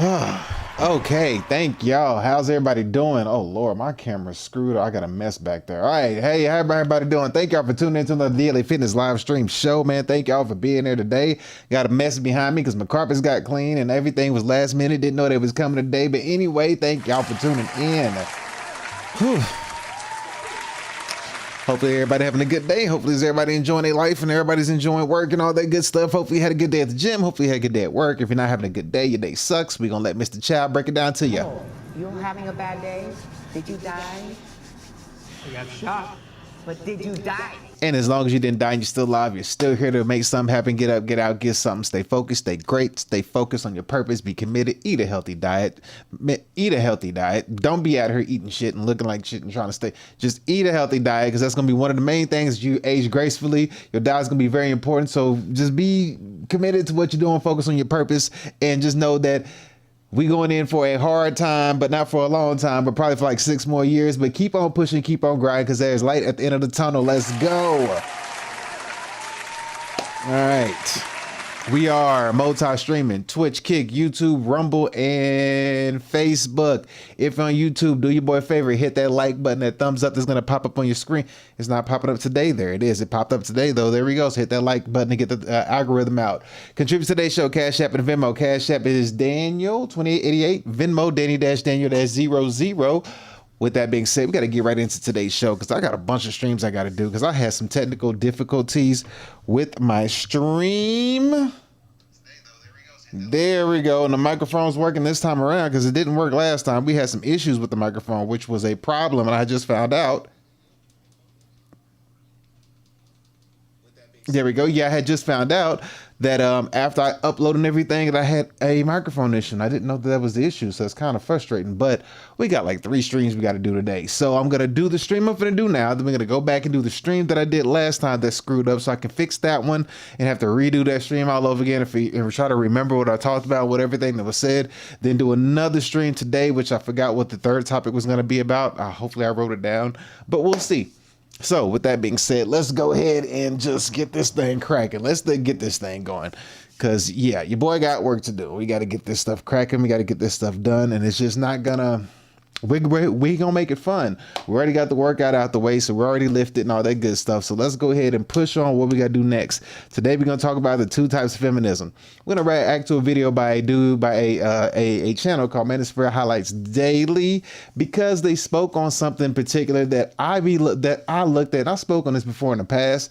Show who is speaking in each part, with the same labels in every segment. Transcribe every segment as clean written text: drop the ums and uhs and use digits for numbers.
Speaker 1: Okay, thank y'all. How's everybody doing? Oh Lord, my camera's screwed. I got a mess back there. All right, hey, how everybody doing? Thank y'all for tuning into another Daily Fitness live stream show, man. Thank y'all for being here today. Got a mess behind me because my carpets got clean and everything was last minute. Didn't know they was coming today, but anyway, thank y'all for tuning in. Whew. Hopefully everybody having a good day. Hopefully everybody enjoying their life and everybody's enjoying work and all that good stuff. Hopefully you had a good day at the gym. Hopefully you had a good day at work. If you're not having a good day, your day sucks. We're going to let Mr. Child break it down to you.
Speaker 2: Oh, you're having a bad day? Did you die?
Speaker 3: I got shot.
Speaker 2: But did you die?
Speaker 1: And as long as you didn't die and you're still alive, you're still here to make something happen. Get up, get out, get something. Stay focused, stay great, stay focused on your purpose, be committed, eat a healthy diet. Eat a healthy diet. Don't be out here eating shit and looking like shit and trying to stay. Just eat a healthy diet because that's going to be one of the main things. You age gracefully. Your diet's going to be very important. So just be committed to what you're doing. Focus on your purpose and just know that we going in for a hard time, but not for a long time, but probably for like 6 more years. But keep on pushing, keep on grinding, because there's light at the end of the tunnel. Let's go. All right. We are multi-streaming: Twitch, Kick, YouTube, Rumble, and Facebook. If you're on YouTube, do your boy a favor, hit that like button, that thumbs up that's going to pop up on your screen. It's not popping up today. There it is. It popped up today, though. There we go. So hit that like button to get the algorithm out. Contribute to today's show, Cash App and Venmo. Cash App is Daniel2888. Venmo, Danny-Daniel-00. With that being said, we got to get right into today's show because I got a bunch of streams I got to do because I had some technical difficulties with my stream. There we go. And the microphone's working this time around because it didn't work last time. We had some issues with the microphone, which was a problem. And I just found out. There we go. Yeah, I had just found out that after I uploaded everything that I had a microphone issue. And I didn't know that was the issue. So it's kind of frustrating. But we got like 3 streams we got to do today. So I'm going to do the stream I'm going to do now. Then we're going to go back and do the stream that I did last time that screwed up so I can fix that one and have to redo that stream all over again and try to remember what I talked about, what everything that was said. Then do another stream today, which I forgot what the third topic was going to be about. Hopefully I wrote it down, but we'll see. So with that being said, let's go ahead and just get this thing cracking. Let's get this thing going. Because, yeah, your boy got work to do. We got to get this stuff cracking. We got to get this stuff done. And it's just not going to... We gonna make it fun. We already got the workout out the way, so we're already lifted and all that good stuff. So let's go ahead and push on what we gotta do next. Today we're gonna talk about the 2 types of feminism. We're gonna react to a video by a dude by a channel called Manosphere Highlights Daily because they spoke on something particular that I looked at. I spoke on this before in the past.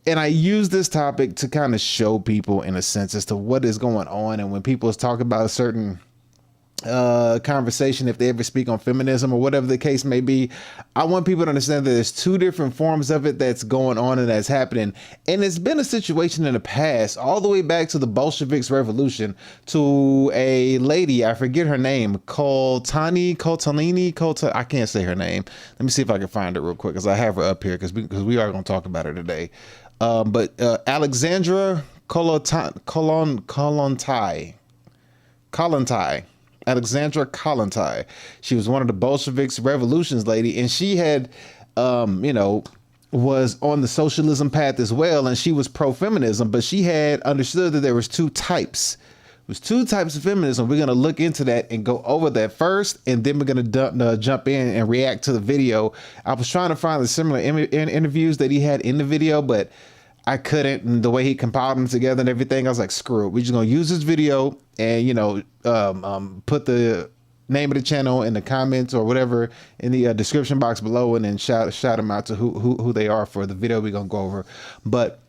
Speaker 1: And I use this topic to kind of show people in a sense as to what is going on. And when people talk about a certain conversation, if they ever speak on feminism or whatever the case may be, I want people to understand that there's 2 different forms of it that's going on and that's happening. And it's been a situation in the past, all the way back to the Bolsheviks revolution, to a lady, I forget her name, Koltanini, I can't say her name. Let me see if I can find it real quick because I have her up here because we are going to talk about her today. But Alexandra Kollontai. Alexandra Kollontai. She was one of the Bolsheviks revolutions lady, and she had, was on the socialism path as well, and she was pro-feminism, but she had understood that there was 2 types. It was 2 types of feminism. We're going to look into that and go over that first, and then we're going to jump in and react to the video. I was trying to find the similar interviews that he had in the video, but I couldn't, and the way he compiled them together and everything, I was like, screw it. We're just going to use this video and, put the name of the channel in the comments or whatever in the description box below, and then shout them out to who they are for the video we're going to go over. But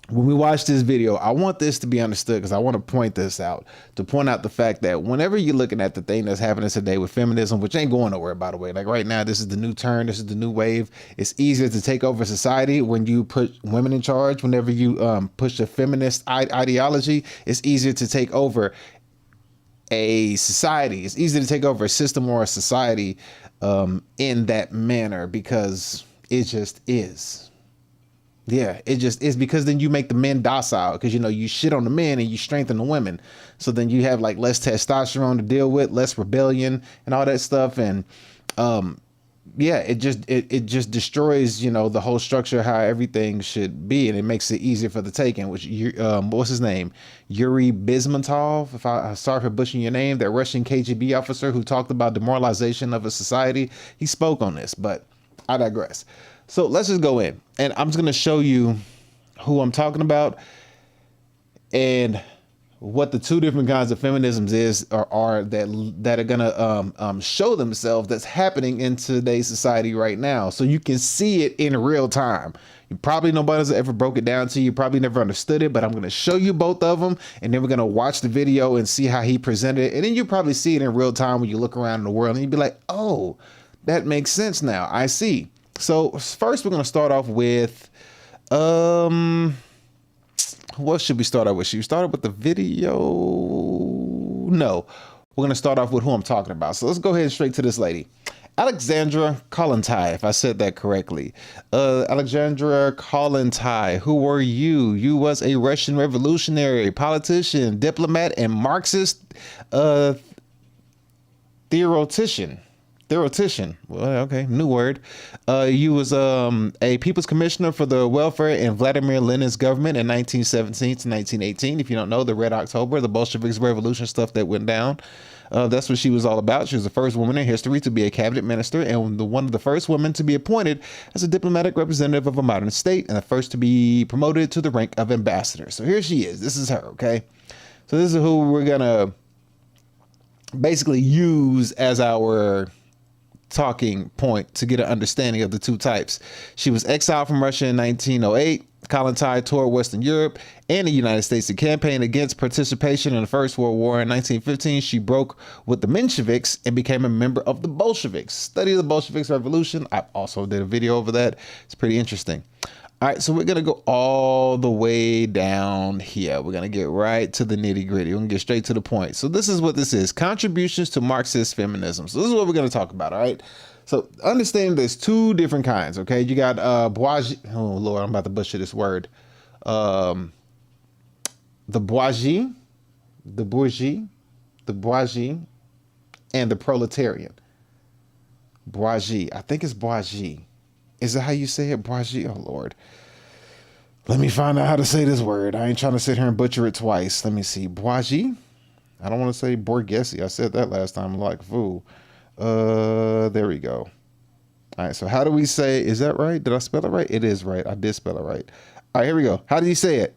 Speaker 1: when we watch this video, I want this to be understood because I want to point this out, to point out the fact that whenever you're looking at the thing that's happening today with feminism, which ain't going nowhere, by the way, like right now, this is the new turn. This is the new wave. It's easier to take over society when you put women in charge. Whenever you push a feminist ideology, it's easier to take over a society. It's easier to take over a system or a society in that manner because it just is. Yeah, it just is, because then you make the men docile because, you shit on the men and you strengthen the women. So then you have like less testosterone to deal with, less rebellion and all that stuff. And yeah, it just destroys, you know, the whole structure, how everything should be, and it makes it easier for the taking. Which what's his name, Yuri Bizmantov, if I sorry for butchering your name, that Russian KGB officer who talked about demoralization of a society, he spoke on this, but I digress. So let's just go in, and I'm just going to show you who I'm talking about and what the two different kinds of feminisms are that are gonna show themselves, that's happening in today's society right now, so you can see it in real time. You probably, nobody's ever broke it down to you, probably never understood it, but I'm gonna show you both of them, and then we're gonna watch the video and see how he presented it, and then you probably see it in real time when you look around in the world, and you'd be like, oh, that makes sense now. I see. So first, we're gonna start off with what should we start out with? Should we start out with the video? No, we're going to start off with who I'm talking about. So let's go ahead and straight to this lady. Alexandra Kollontai, if I said that correctly. Alexandra Kollontai, who were you? You was a Russian revolutionary, politician, diplomat, and Marxist theoretician. Well, okay, new word. You was a people's commissioner for the welfare in Vladimir Lenin's government in 1917 to 1918. If you don't know, the Red October, the Bolsheviks revolution stuff that went down. That's what she was all about. She was the first woman in history to be a cabinet minister and one of the first women to be appointed as a diplomatic representative of a modern state, and the first to be promoted to the rank of ambassador. So here she is. This is her, okay? So this is who we're going to basically use as our talking point to get an understanding of the two types. She was exiled from Russia in 1908. Kollontai toured Western Europe and the United States to campaign against participation in the First World War. In 1915, she broke with the Mensheviks and became a member of the Bolsheviks. Study of the Bolsheviks revolution. I also did a video over that. It's pretty interesting. All right, so we're going to go all the way down here. We're going to get right to the nitty gritty. We're going to get straight to the point. So this is what this is. Contributions to Marxist feminism. So this is what we're going to talk about, all right? So understand there's two different kinds, okay? You got Bourgeois. Oh, Lord, I'm about to butcher this word. The Bourgeois, and the Proletarian. Bourgeois. I think it's Bourgeois. Is that how you say it? Bourgeois? Oh, Lord. Let me find out how to say this word. I ain't trying to sit here and butcher it twice. Let me see. Bourgeois? I don't want to say Bourgeois. I said that last time like a fool. There we go. All right, so how do we say, is that right? Did I spell it right? It is right. I did spell it right. All right, here we go. How do you say it?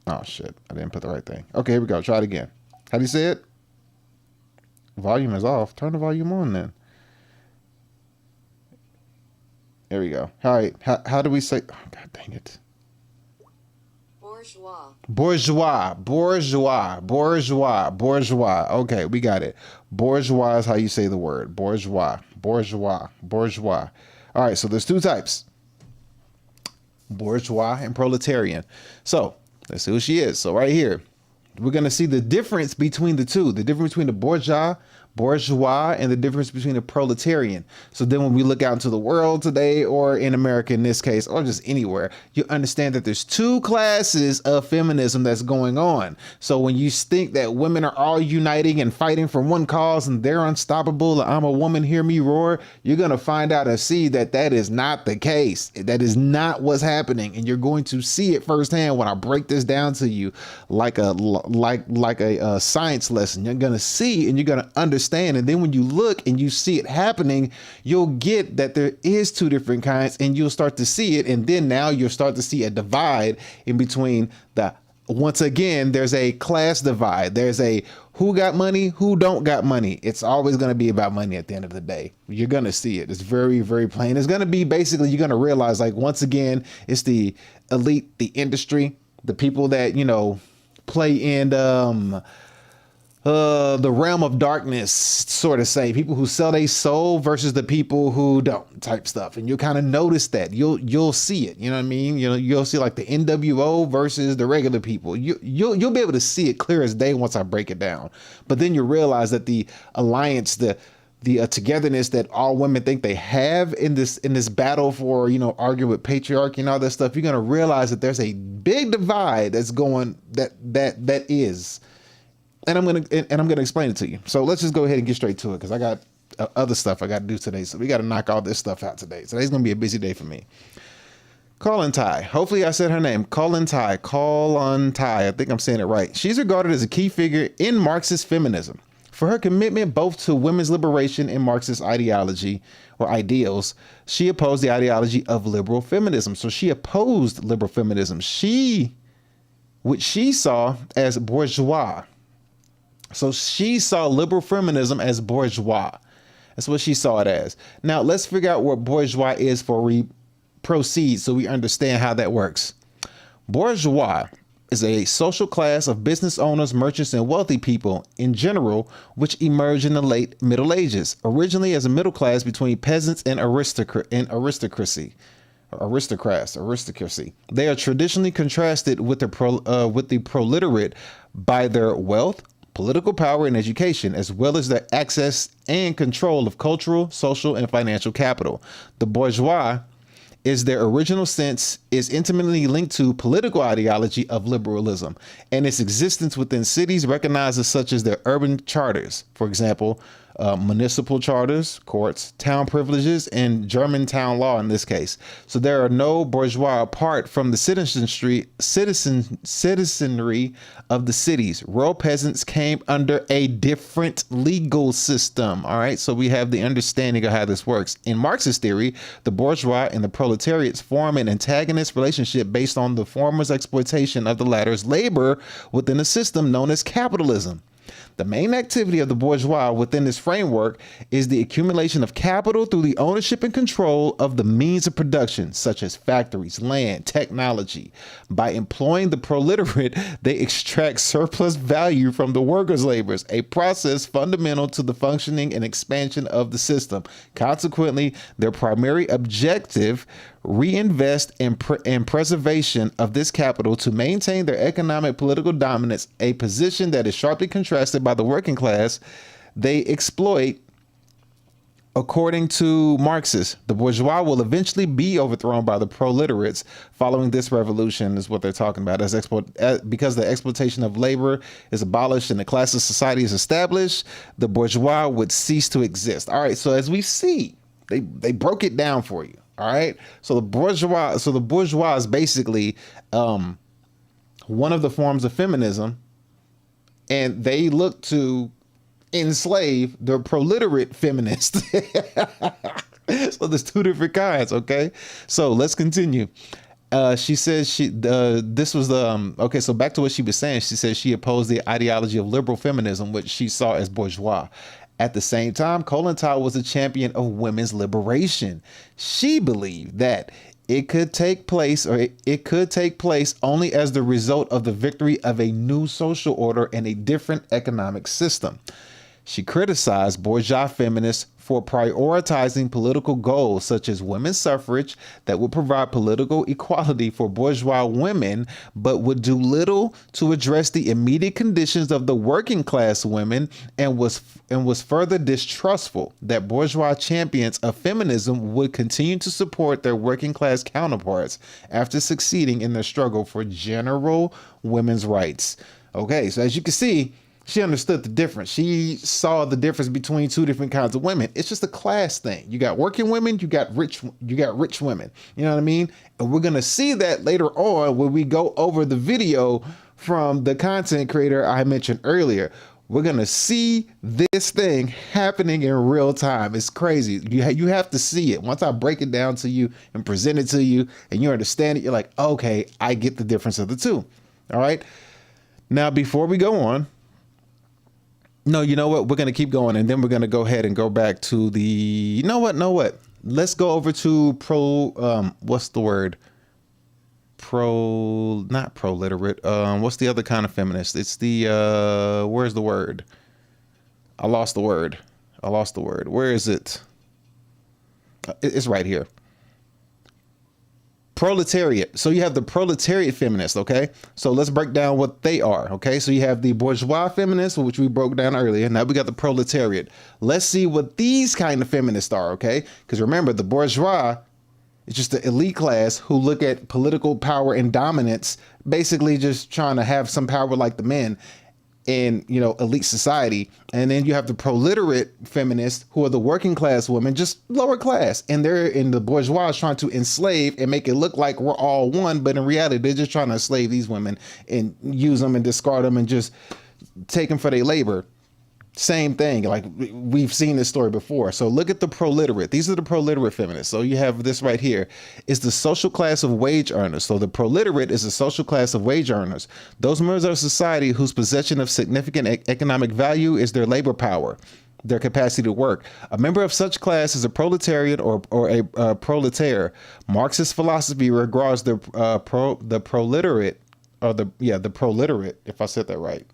Speaker 1: Oh, shit. I didn't put the right thing. Okay, here we go. Try it again. How do you say it? Volume is off. Turn the volume on then. There we go. All right. How do we say? Oh, God dang it. Bourgeois. Okay, we got it. Bourgeois is how you say the word. Bourgeois. All right, so there's two types. Bourgeois and proletarian. So let's see who she is. So right here, we're going to see the difference between the two. The difference between the bourgeois, and the difference between the proletarian. So then when we look out into the world today, or in America in this case, or just anywhere, you understand that there's two classes of feminism that's going on. So when you think that women are all uniting and fighting for one cause and they're unstoppable, I'm a woman, hear me roar, you're going to find out and see that that is not the case. That is not what's happening. And you're going to see it firsthand when I break this down to you like a science lesson. You're going to see and you're going to understand. And then when you look and you see it happening, you'll get that there is two different kinds, and you'll start to see it. And then now you'll start to see a divide in between once again, there's a class divide. There's a who got money, who don't got money. It's always going to be about money at the end of the day. You're going to see it. It's very, very plain. It's going to be basically, you're going to realize, like, once again, it's the elite, the industry, the people that, you know, play in the realm of darkness, sort of say, people who sell their soul versus the people who don't, type stuff. And you'll kind of notice that you'll see it. You know what I mean? You know, you'll see like the NWO versus the regular people. You'll be able to see it clear as day once I break it down. But then you realize that the alliance, the togetherness that all women think they have in this battle for, you know, arguing with patriarchy and all that stuff, you're going to realize that there's a big divide that's going, that is. And I'm gonna explain it to you. So let's just go ahead and get straight to it, because I got other stuff I got to do today. So we got to knock all this stuff out today. Today's going to be a busy day for me. Colin Tai. Hopefully I said her name. Colin Tai. I think I'm saying it right. She's regarded as a key figure in Marxist feminism for her commitment both to women's liberation and Marxist ideology or ideals. She opposed the ideology of liberal feminism. So she opposed liberal feminism. Which she saw as bourgeois. So she saw liberal feminism as bourgeois. That's what she saw it as. Now let's figure out what bourgeois is for proceed so we understand how that works. Bourgeois is a social class of business owners, merchants, and wealthy people in general, which emerged in the late Middle Ages, originally as a middle class between peasants and aristocracy. They are traditionally contrasted with the proletariat by their wealth, political power, and education, as well as their access and control of cultural, social, and financial capital. The bourgeois is their original sense is intimately linked to political ideology of liberalism and its existence within cities recognized as such as their urban charters. For example, municipal charters, courts, town privileges, and German town law in this case. So there are no bourgeois apart from the citizenry of the cities. Rural peasants came under a different legal system. All right, so we have the understanding of how this works. In Marxist theory, the bourgeois and the proletariats form an antagonist relationship based on the former's exploitation of the latter's labor within a system known as capitalism. The main activity of the bourgeois within this framework is the accumulation of capital through the ownership and control of the means of production, such as factories, land, technology. By employing the proletariat, they extract surplus value from the workers' labors, a process fundamental to the functioning and expansion of the system. Consequently, their primary objective reinvest in preservation of this capital to maintain their economic political dominance, a position that is sharply contrasted by the working class they exploit. According to Marxists, the bourgeois will eventually be overthrown by the proletariats following this revolution, is what they're talking about, because the exploitation of labor is abolished and the class of society is established, the bourgeois would cease to exist. All right, so as we see, they broke it down for you. All right. So the bourgeois is basically one of the forms of feminism, and they look to enslave the proletariat feminists. So there's two different kinds. OK, so let's continue. She says this was the OK. So back to what she was saying. She says she opposed the ideology of liberal feminism, which she saw as bourgeois. At the same time, Colin Tai was a champion of women's liberation. She believed that it could take place only as the result of the victory of a new social order and a different economic system. She criticized bourgeois feminists for prioritizing political goals such as women's suffrage that would provide political equality for bourgeois women, but would do little to address the immediate conditions of the working class women, and was further distrustful that bourgeois champions of feminism would continue to support their working class counterparts after succeeding in their struggle for general women's rights. Okay, so as you can see, she understood the difference. She saw the difference between two different kinds of women. It's just a class thing. You got working women, you got rich women. You know what I mean? And we're going to see that later on when we go over the video from the content creator I mentioned earlier. We're going to see this thing happening in real time. It's crazy. You have to see it. Once I break it down to you and present it to you and you understand it, you're like, okay, I get the difference of the two. All right. Now, before we go on, no, you know what? We're going to keep going, and then we're going to go ahead and go back to the, you know what? Let's go over to what's the word? Not pro-literate. What's the other kind of feminist? It's the, where's the word? I lost the word. Where is it? It's right here. Proletariat. So you have the proletariat feminists, okay? So let's break down what they are, okay? So you have the bourgeois feminists, which we broke down earlier. Now we got the proletariat. Let's see what these kind of feminists are, okay? Because remember, the bourgeois is just the elite class who look at political power and dominance, basically just trying to have some power like the men. in, you know, elite society. And then you have the proliterate feminists who are the working class women, just lower class. And they're in the bourgeois trying to enslave and make it look like we're all one. But in reality, they're just trying to enslave these women and use them and discard them and just take them for their labor. Same thing. Like we've seen this story before. So look at the proliterate. These are the proliterate feminists. So you have this right here is the social class of wage earners. So the proliterate is the social class of wage earners. Those members of society whose possession of significant economic value is their labor power, their capacity to work. A member of such class is a proletarian or a proletaire. Marxist philosophy regards the proliterate or the proliterate, if I said that right,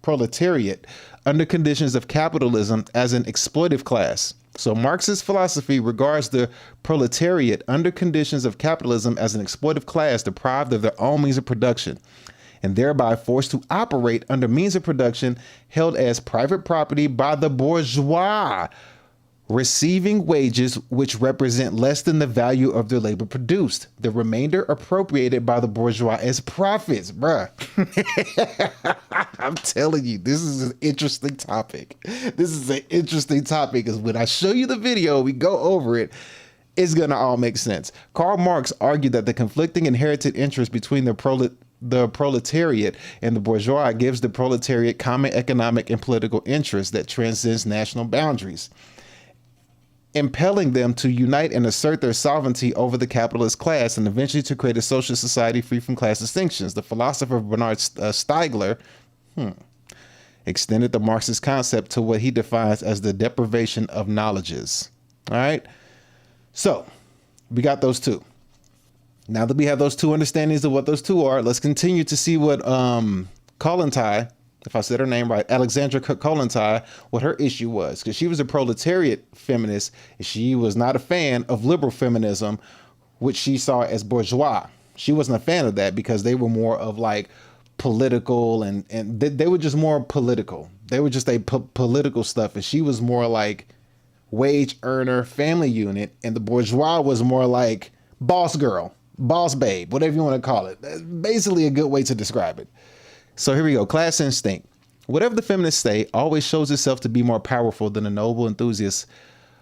Speaker 1: proletariat under conditions of capitalism as an exploitive class. So Marxist philosophy regards the proletariat under conditions of capitalism as an exploitive class deprived of their own means of production and thereby forced to operate under means of production held as private property by the bourgeois, receiving wages which represent less than the value of their labor produced. The remainder appropriated by the bourgeois as profits, bruh. I'm telling you, this is an interesting topic. This is an interesting topic because when I show you the video, we go over it, it's gonna all make sense. Karl Marx argued that the conflicting inherited interest between the proletariat and the bourgeois gives the proletariat common economic and political interest that transcends national boundaries, impelling them to unite and assert their sovereignty over the capitalist class and eventually to create a social society free from class distinctions. The philosopher Bernard Stiegler extended the Marxist concept to what he defines as the deprivation of knowledges. All right. So we got those two. Now that we have those two understandings of what those two are, let's continue to see what Kollontai, if I said her name right, Alexandra Kollontai, what her issue was, because she was a proletariat feminist. And she was not a fan of liberal feminism, which she saw as bourgeois. She wasn't a fan of that because they were more of like political and they were just more political. They were just a political stuff. And she was more like wage earner, family unit. And the bourgeois was more like boss girl, boss babe, whatever you want to call it. That's basically a good way to describe it. So here we go. Class instinct. Whatever the feminists say always shows itself to be more powerful than a noble enthusiast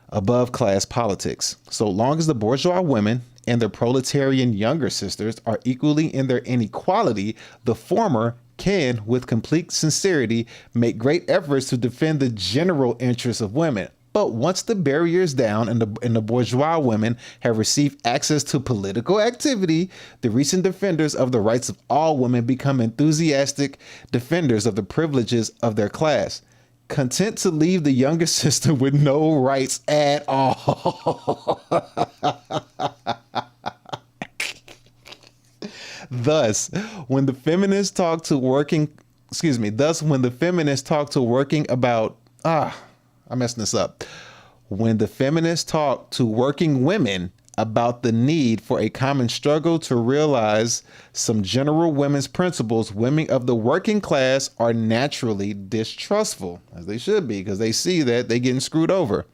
Speaker 1: above class politics. So long as the bourgeois women and their proletarian younger sisters are equally in their inequality, the former can, with complete sincerity, make great efforts to defend the general interests of women. But once the barrier is down and the bourgeois women have received access to political activity, the recent defenders of the rights of all women become enthusiastic defenders of the privileges of their class, content to leave the younger sister with no rights at all. Thus, when the feminists talk to working about, I'm messing this up. When the feminists talk to working women about the need for a common struggle to realize some general women's principles, women of the working class are naturally distrustful, as they should be, because they see that they're getting screwed over.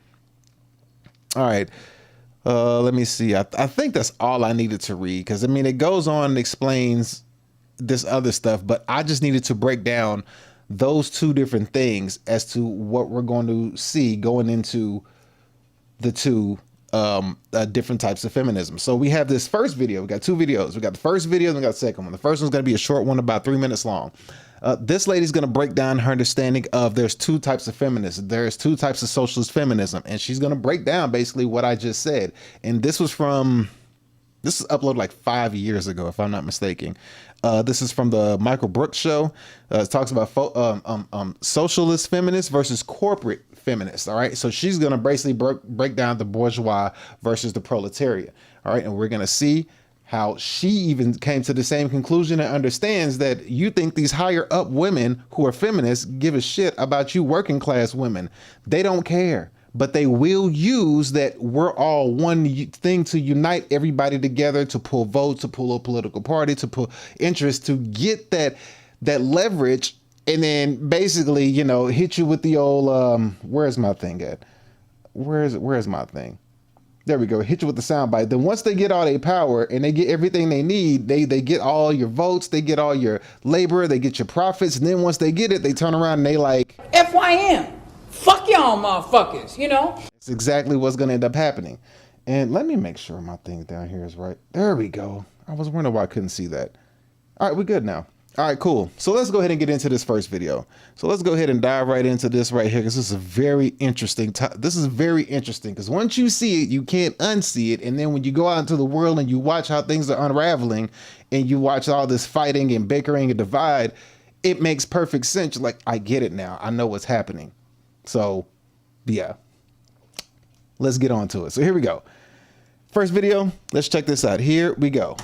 Speaker 1: All right. Let me see. I think that's all I needed to read, because I mean, it goes on and explains this other stuff, but I just needed to break down those two different things as to what we're going to see going into the two different types of feminism. So we have this first video. We got two videos. We got the first video and we got the second one. The first one's going to be a short one, about 3 minutes long. This lady's going to break down her understanding of there's two types of feminism. There's two types of socialist feminism. And she's going to break down basically what I just said. And this was uploaded like 5 years ago, if I'm not mistaken. This is from the Michael Brooks show. It talks about socialist feminists versus corporate feminists. All right. So she's going to basically break down the bourgeois versus the proletariat. All right. And we're going to see how she even came to the same conclusion and understands that you think these higher up women who are feminists give a shit about you working class women. They don't care. But they will use that we're all one thing to unite everybody together, to pull votes, to pull a political party, to pull interest, to get that leverage, and then basically, you know, hit you with the old where's my thing at? Where's my thing? There we go. Hit you with the soundbite. Then once they get all their power and they get everything they need, they get all your votes, they get all your labor, they get your profits. And then once they get it, they turn around and they like,
Speaker 4: FYM. Fuck y'all motherfuckers, you know?
Speaker 1: it's exactly what's going to end up happening. And let me make sure my thing down here is right. There we go. I was wondering why I couldn't see that. All right, we're good now. All right, cool. So let's go ahead and get into this first video. So let's go ahead and dive right into this right here, because this is a very interesting. This is very interesting because once you see it, you can't unsee it. And then when you go out into the world and you watch how things are unraveling and you watch all this fighting and bickering and divide, it makes perfect sense. You're like, I get it now. I know what's happening. So yeah, let's get on to it. So here we go. First video. Let's check this out. Here we go.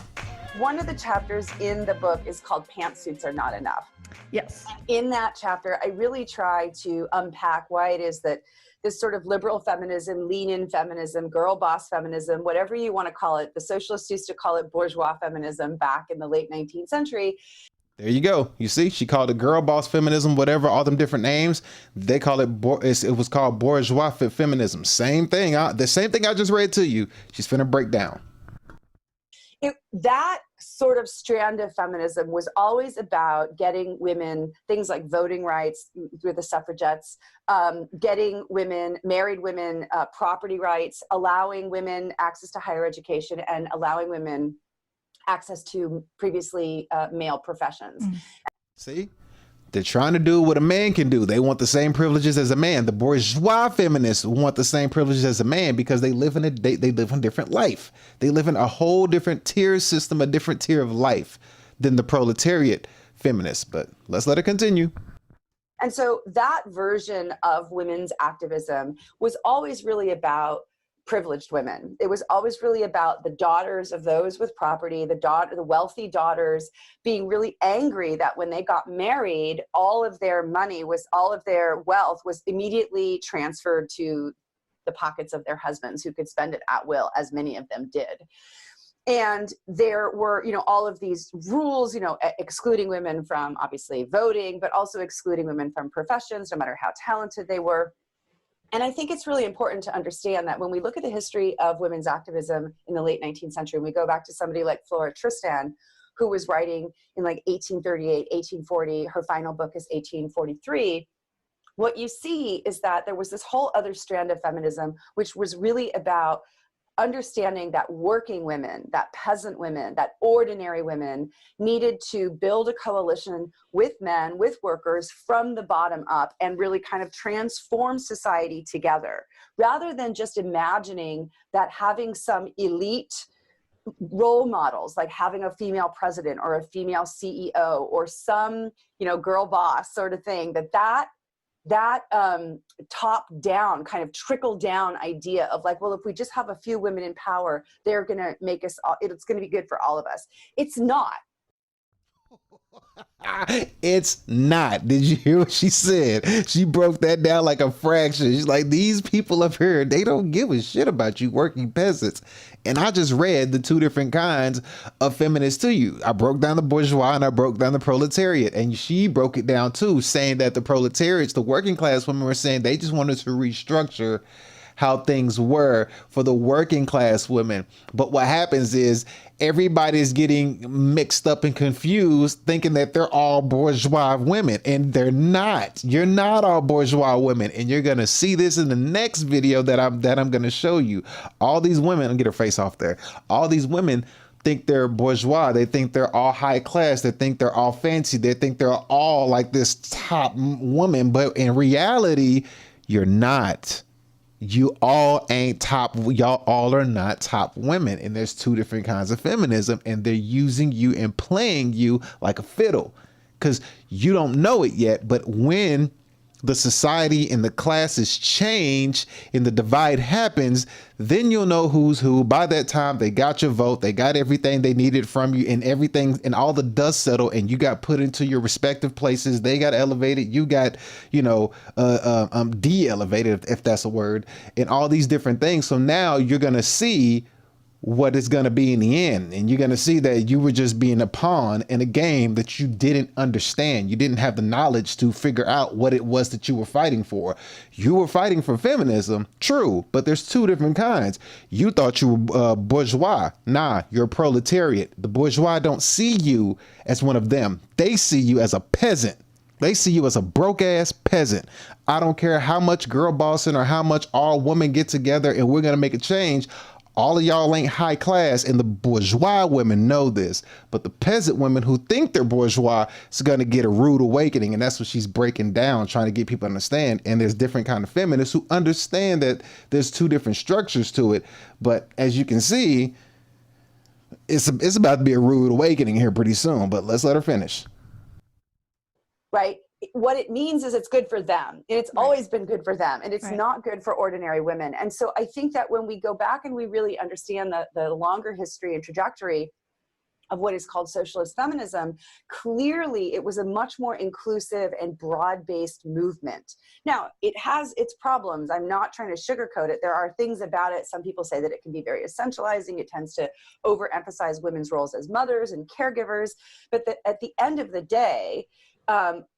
Speaker 5: One of the chapters in the book is called Pantsuits Are Not Enough.
Speaker 6: Yes.
Speaker 5: In that chapter, I really try to unpack why it is that this sort of liberal feminism, lean-in feminism, girl boss feminism, whatever you want to call it, the socialists used to call it bourgeois feminism back in the late 19th century.
Speaker 1: There you go. You see, she called it girl boss feminism, whatever, all them different names. They call it, it was called bourgeois feminism. Same thing. The same thing I just read to you. She's finna break down.
Speaker 5: That sort of strand of feminism was always about getting women things like voting rights through the suffragettes, getting women, married women, property rights, allowing women access to higher education, and allowing women access to previously male professions.
Speaker 1: See? They're trying to do what a man can do. They want the same privileges as a man. The bourgeois feminists want the same privileges as a man because they live in a different life. They live in a whole different tier system, a different tier of life than the proletariat feminists. But let's let it continue.
Speaker 5: And so that version of women's activism was always really about privileged women. It was always really about the daughters of those with property, the wealthy daughters being really angry that when they got married, all of their money all of their wealth was immediately transferred to the pockets of their husbands, who could spend it at will, as many of them did. And there were, all of these rules, excluding women from obviously voting, but also excluding women from professions, no matter how talented they were. And I think it's really important to understand that when we look at the history of women's activism in the late 19th century, and we go back to somebody like Flora Tristan, who was writing in like 1838, 1840, her final book is 1843, what you see is that there was this whole other strand of feminism, which was really about understanding that working women, that peasant women, that ordinary women needed to build a coalition with men, with workers from the bottom up, and really kind of transform society together, rather than just imagining that having some elite role models, like having a female president or a female CEO or some, girl boss sort of thing, that top down kind of trickle down idea of like, well, if we just have a few women in power, they're going to make us all, it's going to be good for all of us. It's not.
Speaker 1: It's not. Did you hear what she said? She broke that down like a fraction. She's like, these people up here, they don't give a shit about you working peasants. And I just read the two different kinds of feminists to you. I broke down the bourgeois and I broke down the proletariat. And she broke it down too, saying that the proletariats, the working class women, were saying they just wanted to restructure how things were for the working class women. But what happens is everybody's getting mixed up and confused, thinking that they're all bourgeois women, and they're not. You're not all bourgeois women, and you're gonna see this in the next video that I'm gonna show you. All these women, I'll get her face off there. All these women think they're bourgeois. They think they're all high class. They think they're all fancy. They think they're all like this top woman, but in reality, you're not. You all ain't top. Y'all all are not top women. And there's two different kinds of feminism, and they're using you and playing you like a fiddle because you don't know it yet. But when the society and the classes change and the divide happens, then you'll know who's who. By that time, they got your vote. They got everything they needed from you, and everything, and all the dust settled, and you got put into your respective places. They got elevated. You got, de-elevated, if that's a word, and all these different things. So now you're going to see what it's going to be in the end. And you're going to see that you were just being a pawn in a game that you didn't understand. You didn't have the knowledge to figure out what it was that you were fighting for. You were fighting for feminism, true, but there's two different kinds. You thought you were bourgeois. Nah, you're proletariat. The bourgeois don't see you as one of them. They see you as a peasant. They see you as a broke ass peasant. I don't care how much girl bossing or how much all women get together and we're going to make a change. All of y'all ain't high class, and the bourgeois women know this. But the peasant women who think they're bourgeois is going to get a rude awakening, and that's what she's breaking down, trying to get people to understand. And there's different kind of feminists who understand that there's two different structures to it. But as you can see, it's about to be a rude awakening here pretty soon. But let's let her finish.
Speaker 5: Right. What it means is it's good for them. And it's always been good for them. And it's not good for ordinary women. And so I think that when we go back and we really understand the longer history and trajectory of what is called socialist feminism, clearly it was a much more inclusive and broad-based movement. Now, it has its problems. I'm not trying to sugarcoat it. There are things about it. Some people say that it can be very essentializing. It tends to overemphasize women's roles as mothers and caregivers. But at the end of the day,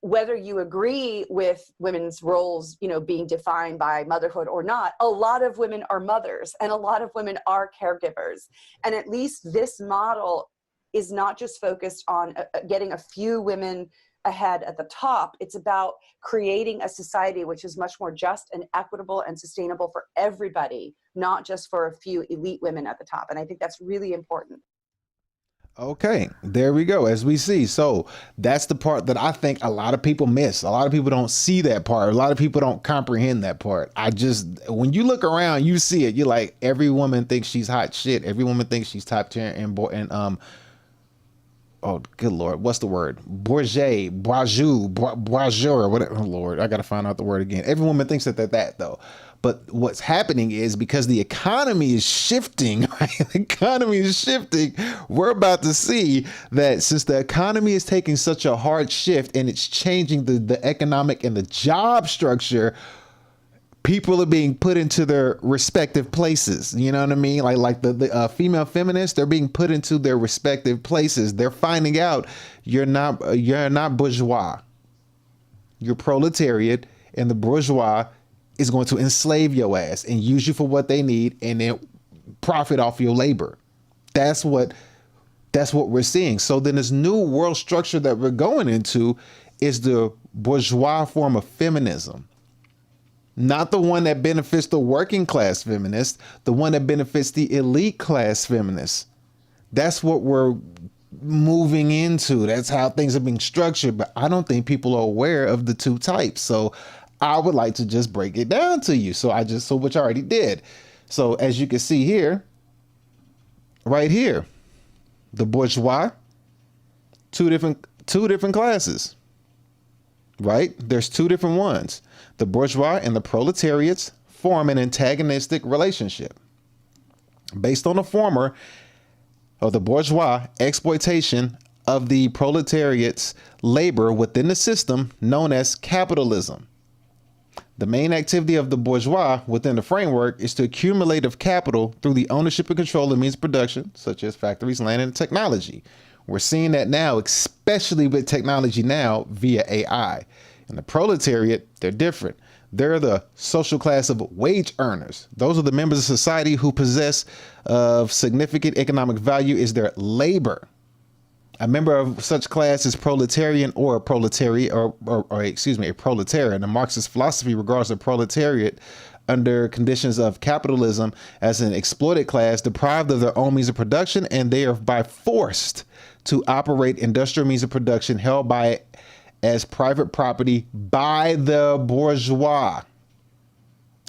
Speaker 5: whether you agree with women's roles, being defined by motherhood or not, a lot of women are mothers and a lot of women are caregivers. And at least this model is not just focused on getting a few women ahead at the top. It's about creating a society which is much more just and equitable and sustainable for everybody, not just for a few elite women at the top. And I think that's really important.
Speaker 1: Okay, there we go. As we see, so that's the part that I think a lot of people miss. A lot of people don't see that part. A lot of people don't comprehend that part. When you look around, you see it. You're like, every woman thinks she's hot shit. Every woman thinks she's top tier and oh, good Lord, what's the word? Bourgeois, whatever. Oh, Lord, I got to find out the word again. Every woman thinks that they're that, though. But what's happening is because the economy is shifting, right? The economy is shifting. We're about to see that since the economy is taking such a hard shift and it's changing the economic and the job structure, people are being put into their respective places. You know what I mean? Like the female feminists, they're being put into their respective places. They're finding out you're not bourgeois. You're proletariat, and the bourgeois is going to enslave your ass and use you for what they need and then profit off your labor. That's what we're seeing. So then this new world structure that we're going into is the bourgeois form of feminism. Not the one that benefits the working class feminists, the one that benefits the elite class feminists. That's what we're moving into. That's how things are being structured. But I don't think people are aware of the two types. So I would like to just break it down to you. Which I already did. So as you can see here, right here, the bourgeois, two different classes, right? There's two different ones. The bourgeois and the proletariats form an antagonistic relationship. Based on the former, or the bourgeois exploitation of the proletariat's labor within the system known as capitalism. The main activity of the bourgeois within the framework is to accumulate of capital through the ownership and control of means of production, such as factories, land, and technology. We're seeing that now, especially with technology now via AI. And the proletariat, they're different. They're the social class of wage earners. Those are the members of society who possess of significant economic value is their labor. A member of such class is proletarian or a proletariat, or a proletarian. The Marxist philosophy regards the proletariat under conditions of capitalism as an exploited class deprived of their own means of production, and they are by forced to operate industrial means of production held by as private property by the bourgeois.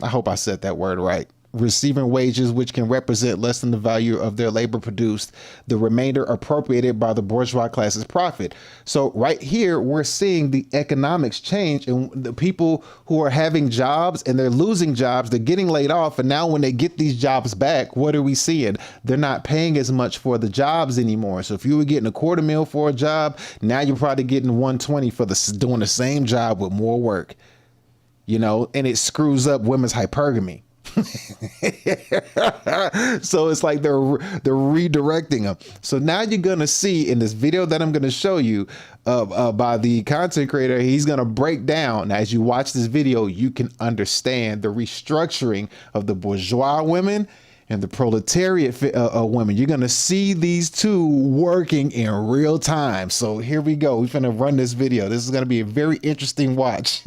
Speaker 1: I hope I said that word right. Receiving wages which can represent less than the value of their labor produced, the remainder appropriated by the bourgeois class's profit. So right here, we're seeing the economics change, and the people who are having jobs and they're losing jobs, they're getting laid off. And now when they get these jobs back, what are we seeing? They're not paying as much for the jobs anymore. So if you were getting $250,000 for a job, now you're probably getting $120,000 for doing the same job with more work, and it screws up women's hypergamy. So it's like they're redirecting them. So now you're gonna see in this video that I'm gonna show you by the content creator, he's gonna break down. Now, as you watch this video, you can understand the restructuring of the bourgeois women and the proletariat women. You're gonna see these two working in real time. So here we go. We're gonna run this video. This is gonna be a very interesting watch.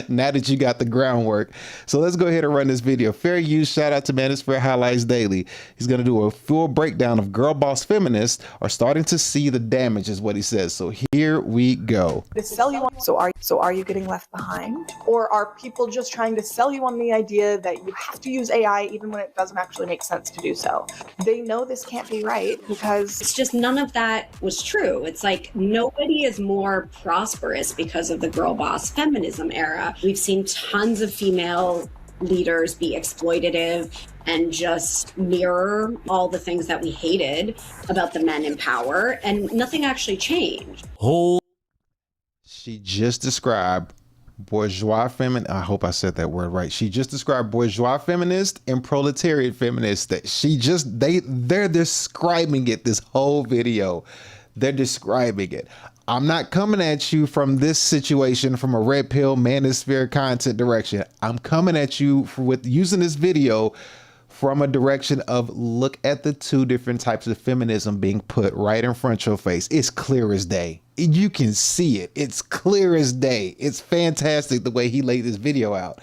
Speaker 1: Now that you got the groundwork. So let's go ahead and run this video. Fair use. Shout out to Manosphere Highlights Daily. He's gonna do a full breakdown of girl boss feminists are starting to see the damage, is what he says. So here we go.
Speaker 6: To sell you on. So are you getting left behind? Or are people just trying to sell you on the idea that you have to use AI even when it doesn't actually make sense to do so? They know this can't be right because
Speaker 7: it's just none of that was true. It's like nobody is more prosperous because of the girl boss feminism era. We've seen tons of female leaders be exploitative and just mirror all the things that we hated about the men in power, and nothing actually changed.
Speaker 1: She just described bourgeois feminist. I hope I said that word right. She just described bourgeois feminist and proletariat feminist. That they're describing it. This whole video, they're describing it. I'm not coming at you from this situation from a red pill manosphere content direction. I'm coming at you with using this video from a direction of look at the two different types of feminism being put right in front of your face. It's clear as day. You can see it. It's clear as day. It's fantastic the way he laid this video out.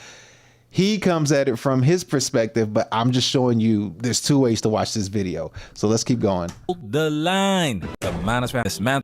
Speaker 1: He comes at it from his perspective, but I'm just showing you there's two ways to watch this video. So let's keep going.
Speaker 8: The line. The manosphere is manly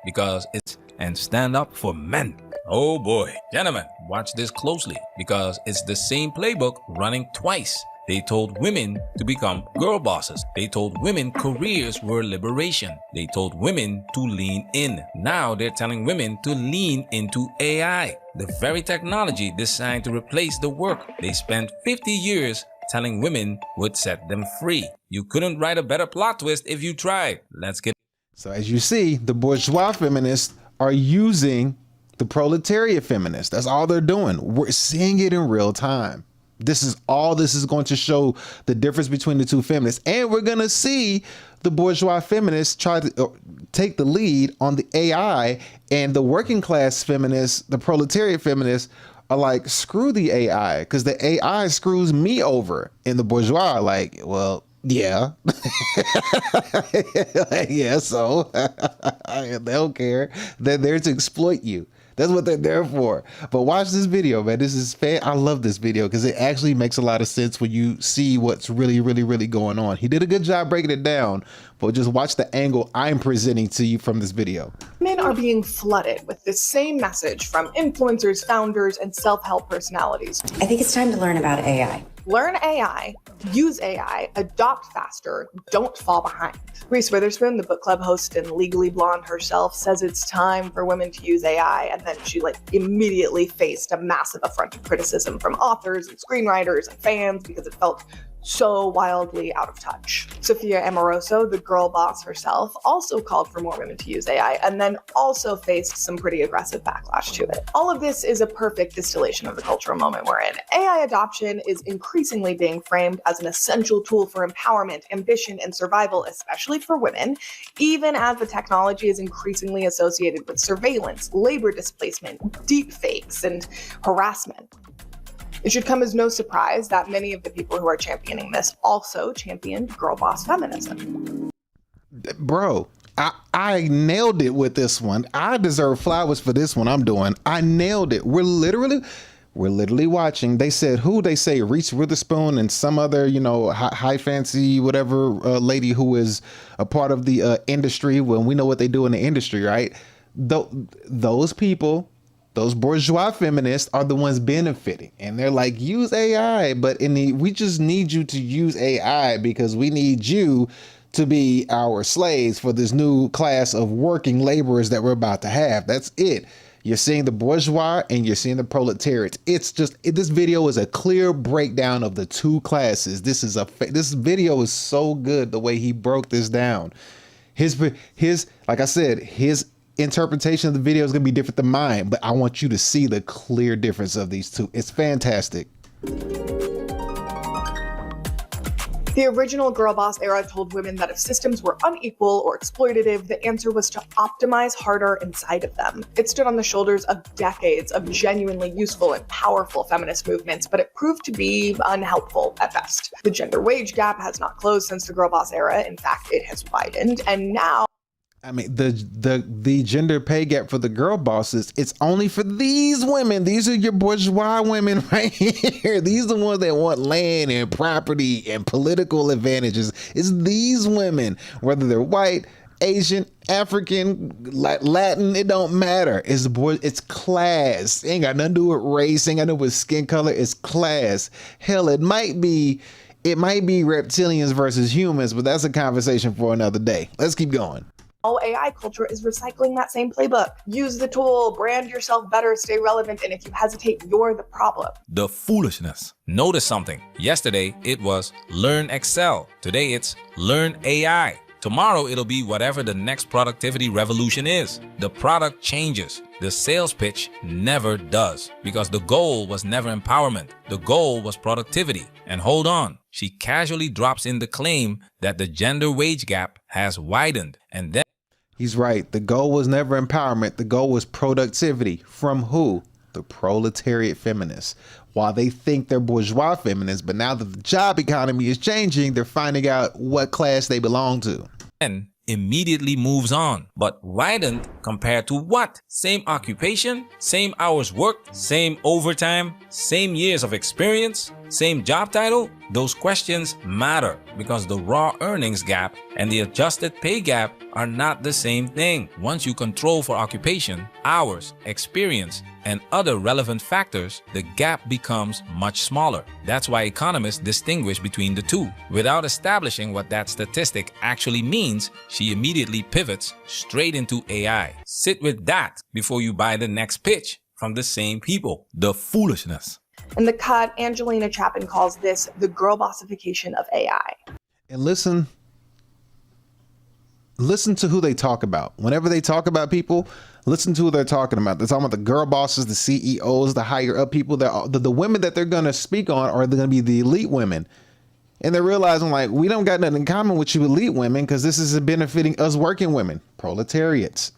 Speaker 8: because it's and stand up for men. Oh boy. Gentlemen, watch this closely because it's the same playbook running twice. They told women to become girl bosses. They told women careers were liberation. They told women to lean in. Now they're telling women to lean into AI, the very technology designed to replace the work they spent 50 years telling women would set them free. You couldn't write a better plot twist if you tried. Let's get.
Speaker 1: So as you see, the bourgeois feminists are using the proletariat feminists. That's all they're doing. We're seeing it in real time. This is going to show the difference between the two feminists. And we're going to see the bourgeois feminists try to take the lead on the AI, and the working class feminists, the proletariat feminists, are like, screw the AI, because the AI screws me over. And the bourgeois are like, well, yeah. Yeah, so they don't care. They're there to exploit you. That's what they're there for. But watch this video, man. This is I love this video because it actually makes a lot of sense when you see what's really, really, really going on. He did a good job breaking it down, but just watch the angle I'm presenting to you from this video.
Speaker 6: men are being flooded with this same message from influencers, founders, and self-help personalities.
Speaker 9: I think it's time to learn about AI.
Speaker 6: Learn AI, use AI, adopt faster, don't fall behind. Reese Witherspoon, the book club host and Legally Blonde herself, says it's time for women to use AI, and then she immediately faced a massive affront of criticism from authors and screenwriters and fans because it felt so wildly out of touch. Sophia Amoroso, the girl boss herself, also called for more women to use AI and then also faced some pretty aggressive backlash to it. All of this is a perfect distillation of the cultural moment we're in. AI adoption is increasingly being framed as an essential tool for empowerment, ambition, and survival, especially for women, even as the technology is increasingly associated with surveillance, labor displacement, deepfakes, and harassment. It should come as no surprise that many of the people who are championing this also championed girl boss feminism.
Speaker 1: Bro, I nailed it with this one. I deserve flowers for this one I'm doing. I nailed it. We're literally watching. They said who? They say Reese Witherspoon and some other, high fancy whatever lady who is a part of the industry. When we know what they do in the industry, right? Those people, those bourgeois feminists are the ones benefiting, and they're like, use AI, but we just need you to use AI because we need you to be our slaves for this new class of working laborers that we're about to have. That's it. You're seeing the bourgeois and you're seeing the proletariat. It's just, this video is a clear breakdown of the two classes. This video is so good the way he broke this down. His like I said, his interpretation of the video is going to be different than mine, but I want you to see the clear difference of these two. It's fantastic.
Speaker 6: The original girl boss era told women that if systems were unequal or exploitative, the answer was to optimize harder inside of them. It stood on the shoulders of decades of genuinely useful and powerful feminist movements, but it proved to be unhelpful at best. The gender wage gap has not closed since the girl boss era. In fact, it has widened, and now
Speaker 1: I mean, the gender pay gap for the girl bosses, it's only for these women. These are your bourgeois women right here. These are the ones that want land and property and political advantages. It's these women, whether they're white, Asian, African, Latin, it don't matter. It's class. It ain't got nothing to do with race, ain't got nothing to do with skin color. It's class. Hell, it might be reptilians versus humans, but that's a conversation for another day. Let's keep going.
Speaker 6: AI culture is recycling that same playbook. Use the tool, brand yourself better, stay relevant, and if you hesitate, you're the problem.
Speaker 8: The foolishness. Notice something. Yesterday, it was learn Excel. Today, it's learn AI. Tomorrow, it'll be whatever the next productivity revolution is. The product changes. The sales pitch never does, because the goal was never empowerment. The goal was productivity. And hold on, she casually drops in the claim that the gender wage gap has widened, and then
Speaker 1: he's right. The goal was never empowerment. The goal was productivity. From who? The proletariat feminists. While they think they're bourgeois feminists, but now that the job economy is changing, they're finding out what class they belong to.
Speaker 8: And immediately moves on. But widened compared to what? Same occupation, same hours worked, same overtime, same years of experience, same job title? Those questions matter because the raw earnings gap and the adjusted pay gap are not the same thing. Once you control for occupation, hours, experience, and other relevant factors, the gap becomes much smaller. That's why economists distinguish between the two. Without establishing what that statistic actually means, she immediately pivots straight into AI. Sit with that before you buy the next pitch from the same people. The foolishness.
Speaker 6: In the cut, Angelina Chapin calls this the girl bossification of AI.
Speaker 1: And listen to who they talk about. Whenever they talk about people, listen to who they're talking about. They're talking about the girl bosses, the CEOs, the higher up people. The women that they're going to speak on are going to be the elite women. And they're realizing, like, we don't got nothing in common with you elite women because this is benefiting us working women, proletariats.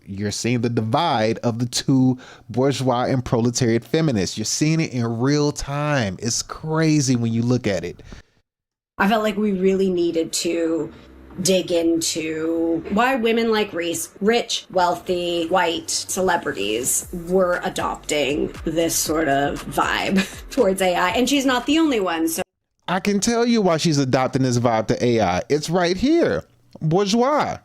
Speaker 1: You're seeing the divide of the two bourgeois and proletariat feminists. You're seeing it in real time. It's crazy when you look at it.
Speaker 7: I felt like we really needed to dig into why women like Reese, rich, wealthy, white celebrities, were adopting this sort of vibe towards AI. And she's not the only one. So
Speaker 1: I can tell you why she's adopting this vibe to AI. It's right here. Bourgeois.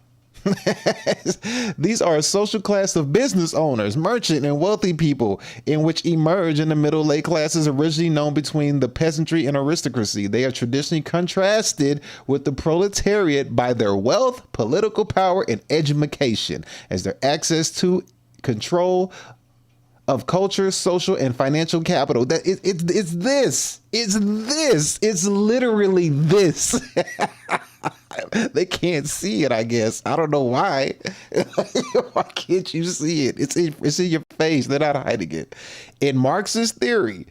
Speaker 1: These are a social class of business owners, merchant and wealthy people in which emerge in the middle lay classes originally known between the peasantry and aristocracy. They are traditionally contrasted with the proletariat by their wealth, political power, and education as their access to control of culture, social, and financial capital. That it's literally this. They can't see it, I guess. I don't know why. Why can't you see it? It's in your face. They're not hiding it. In Marxist theory,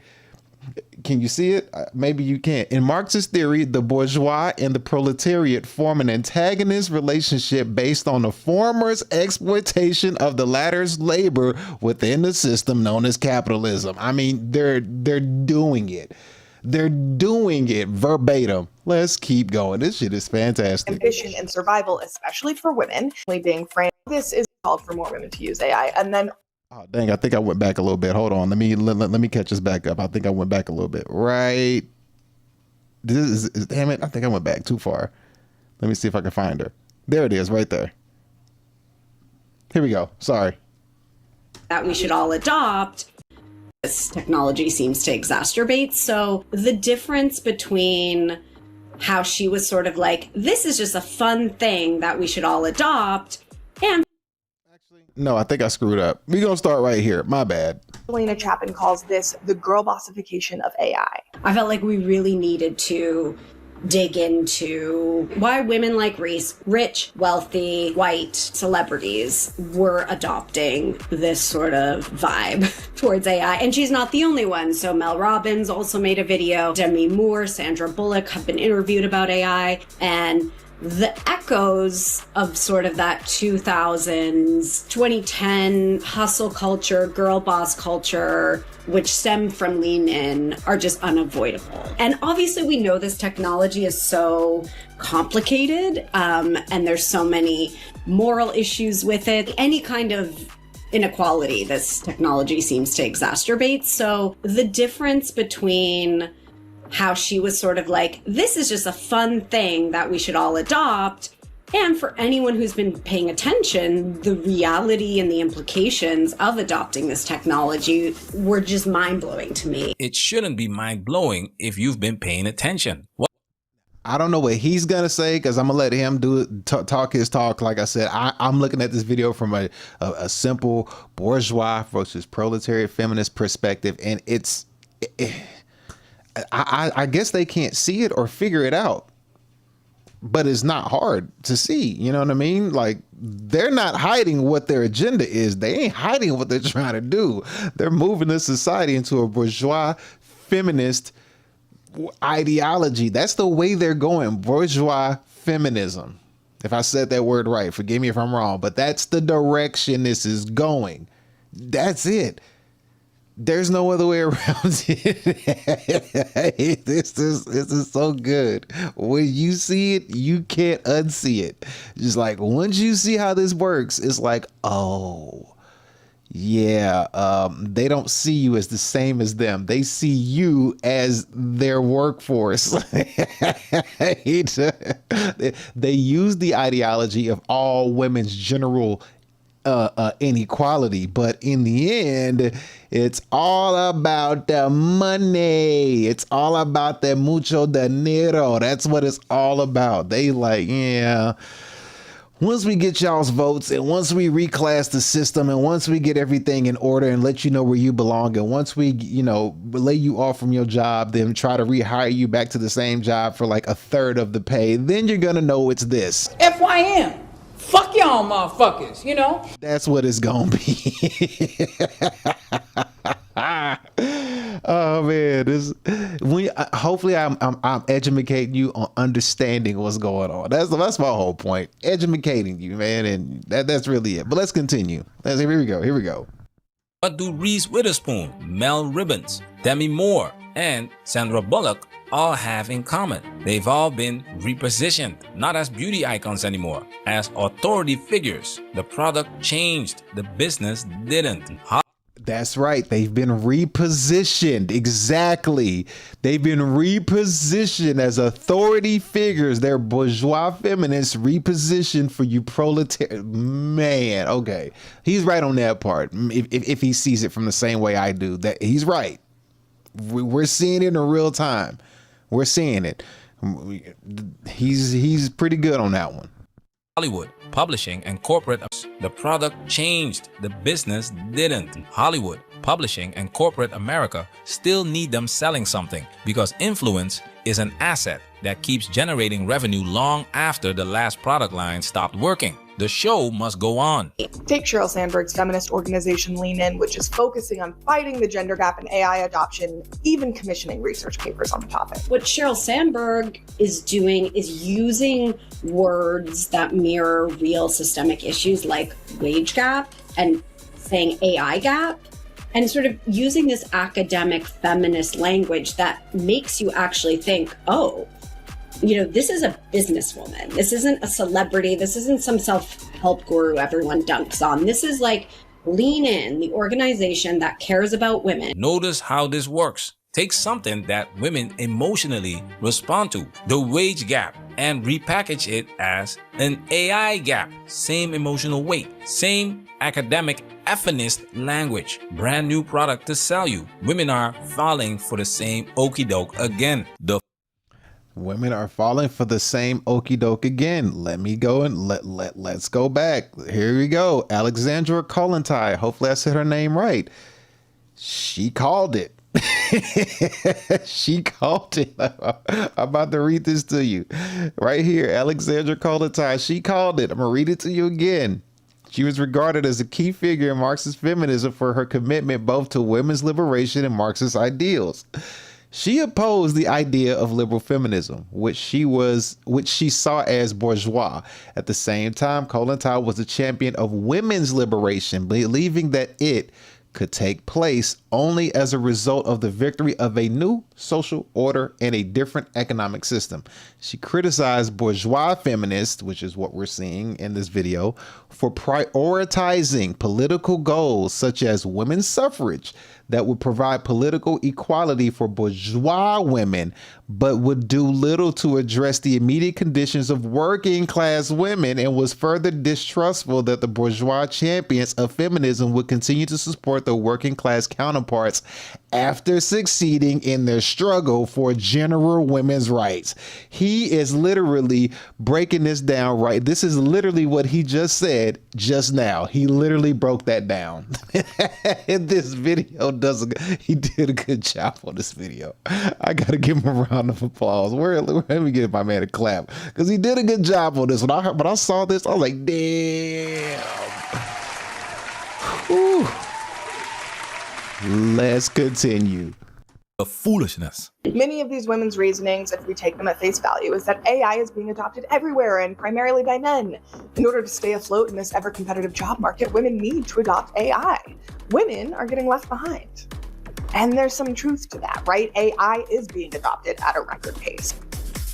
Speaker 1: can you see it? Maybe you can't. In Marxist theory, the bourgeois and the proletariat form an antagonist relationship based on the former's exploitation of the latter's labor within the system known as capitalism. I mean, they're doing it. They're doing it verbatim. Let's keep going. This shit is fantastic.
Speaker 6: Ambition and survival, especially for women, being framed. This is called for more women to use AI. And then,
Speaker 1: oh dang, I think I went back a little bit. Hold on, let me catch this back up. I think I went back a little bit. Right. This is damn it. I think I went back too far. Let me see if I can find her. There it is, right there. Here we go. Sorry.
Speaker 7: that we should all adopt. This technology seems to exacerbate. So the difference between how she was sort of like, this is just a fun thing that we should all adopt, and
Speaker 1: no, I think I screwed up. We're going to start right here. My bad.
Speaker 6: Angelina Chapin calls this the girl bossification of AI.
Speaker 7: I felt like we really needed to dig into why women like Reese, rich, wealthy, white celebrities, were adopting this sort of vibe towards AI. And she's not the only one. So Mel Robbins also made a video. Demi Moore, Sandra Bullock have been interviewed about AI. And the echoes of sort of that 2000s, 2010 hustle culture, girl boss culture, which stem from Lean In, are just unavoidable. And obviously we know this technology is so complicated, and there's so many moral issues with it. Any kind of inequality this technology seems to exacerbate. So the difference between how she was sort of like, this is just a fun thing that we should all adopt, and for anyone who's been paying attention, the reality and the implications of adopting this technology were just mind-blowing to me.
Speaker 8: It shouldn't be mind-blowing if you've been paying attention.
Speaker 1: I don't know what he's gonna say, because I'm gonna let him talk his talk. Like I said, I'm looking at this video from a simple bourgeois versus proletarian feminist perspective, and I guess they can't see it or figure it out, but it's not hard to see. You know what I mean? Like, they're not hiding what their agenda is. They ain't hiding what they're trying to do. They're moving this society into a bourgeois feminist ideology. That's the way they're going. Bourgeois feminism. If I said that word right, forgive me if I'm wrong, but that's the direction this is going. That's it. There's no other way around it. This is so good. When you see it, you can't unsee it. Just like, once you see how this works, it's like, oh, yeah, they don't see you as the same as them. They see you as their workforce. They use the ideology of all women's general inequality, but in the end, it's all about the money. It's all about the mucho dinero. That's what it's all about. They like, yeah, once we get y'all's votes, and once we reclass the system, and once we get everything in order and let you know where you belong, and once we, lay you off from your job, then try to rehire you back to the same job for like a third of the pay, then you're gonna know it's this.
Speaker 4: FYM. Fuck y'all motherfuckers,
Speaker 1: That's what it's gonna be. Oh man, hopefully I'm educating you on understanding what's going on. That's my whole point. Educating you, man, and that's really it. But let's continue. Here we go.
Speaker 8: What do Reese Witherspoon, Mel Robbins, Demi Moore, and Sandra Bullock all have in common? They've all been repositioned, not as beauty icons anymore, as authority figures. The product changed, the business didn't.
Speaker 1: That's right. They've been repositioned. Exactly. They've been repositioned as authority figures. They're bourgeois feminists repositioned for you proletarian. Man, okay. He's right on that part. If he sees it from the same way I do, that he's right. We're seeing it in real time. We're seeing it. He's pretty good on that one.
Speaker 8: Hollywood, publishing, and corporate. The product changed, the business didn't. Hollywood, publishing, and corporate America still need them selling something, because influence is an asset that keeps generating revenue long after the last product line stopped working. The show must go on.
Speaker 6: Take Sheryl Sandberg's feminist organization Lean In, which is focusing on fighting the gender gap in AI adoption, even commissioning research papers on the topic.
Speaker 7: What Sheryl Sandberg is doing is using words that mirror real systemic issues like wage gap and saying AI gap, and sort of using this academic feminist language that makes you actually think, oh, this is a businesswoman. This isn't a celebrity. This isn't some self-help guru everyone dunks on. This is like Lean In, the organization that cares about women.
Speaker 8: Notice how this works. Take something that women emotionally respond to, the wage gap, and repackage it as an AI gap. Same emotional weight, same academic feminist language. Brand new product to sell you. Women are falling for the same okie doke again.
Speaker 1: Women are falling for the same okie doke again. Let me go and let's go back. Here we go. Alexandra Kollontai. Hopefully I said her name right. She called it. She called it. I'm about to read this to you right here. Alexandra Kollontai. She called it. I'm gonna read it to you again. She was regarded as a key figure in Marxist feminism for her commitment both to women's liberation and Marxist ideals. She opposed the idea of liberal feminism, which she saw as bourgeois. At the same time, Kollontai was a champion of women's liberation, believing that it could take place only as a result of the victory of a new social order and a different economic system. She criticized bourgeois feminists, which is what we're seeing in this video, for prioritizing political goals such as women's suffrage that would provide political equality for bourgeois women, but would do little to address the immediate conditions of working class women, and was further distrustful that the bourgeois champions of feminism would continue to support their working class counterparts after succeeding in their struggle for general women's rights. He is literally breaking this down right. This is literally what he just said just now. He literally broke that down. In this video he did a good job on this video. I gotta give him a round of applause. Let me give my man a clap, because he did a good job on this. When I saw this, I was like, damn. Whew. Let's continue.
Speaker 8: The foolishness.
Speaker 6: Many of these women's reasonings, if we take them at face value, is that AI is being adopted everywhere and primarily by men. In order to stay afloat in this ever-competitive job market, women need to adopt AI. Women are getting left behind. And there's some truth to that, right? AI is being adopted at a record pace.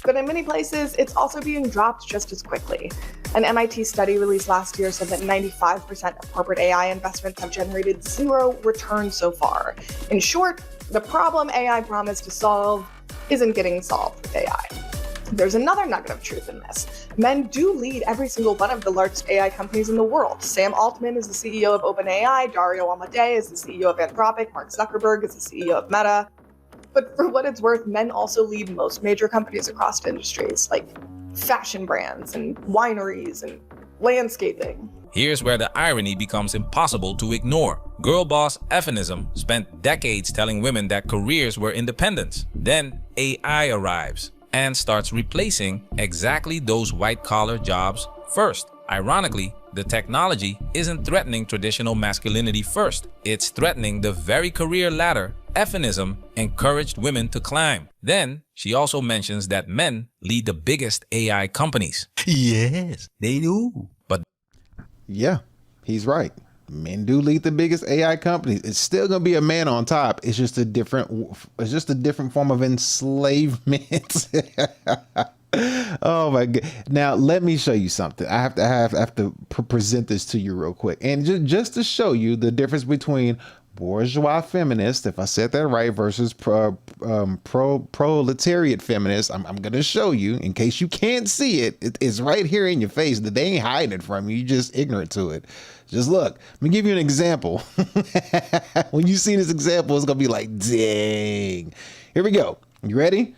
Speaker 6: But in many places, it's also being dropped just as quickly. An MIT study released last year said that 95% of corporate AI investments have generated zero return so far. In short, the problem AI promised to solve isn't getting solved with AI. There's another nugget of truth in this. Men do lead every single one of the largest AI companies in the world. Sam Altman is the CEO of OpenAI, Dario Amodei is the CEO of Anthropic, Mark Zuckerberg is the CEO of Meta. But for what it's worth, men also lead most major companies across industries, like fashion brands and wineries and landscaping.
Speaker 8: Here's where the irony becomes impossible to ignore. Girl boss feminism spent decades telling women that careers were independence. Then AI arrives and starts replacing exactly those white-collar jobs first. Ironically, the technology isn't threatening traditional masculinity first. It's threatening the very career ladder feminism encouraged women to climb. Then, she also mentions that men lead the biggest AI companies. Yes, they do. But
Speaker 1: yeah, he's right. Men do lead the biggest AI companies. It's still gonna be a man on top. It's just a different form of enslavement. Oh my God. Now let me show you something. I have to present this to you real quick. And just to show you the difference between bourgeois feminist, if I said that right, versus proletariat feminist. I'm going to show you, in case you can't see it. It's right here in your face. They ain't hiding it from you. You're just ignorant to it. Just look. Let me give you an example. When you see this example, it's going to be like, dang. Here we go. You ready?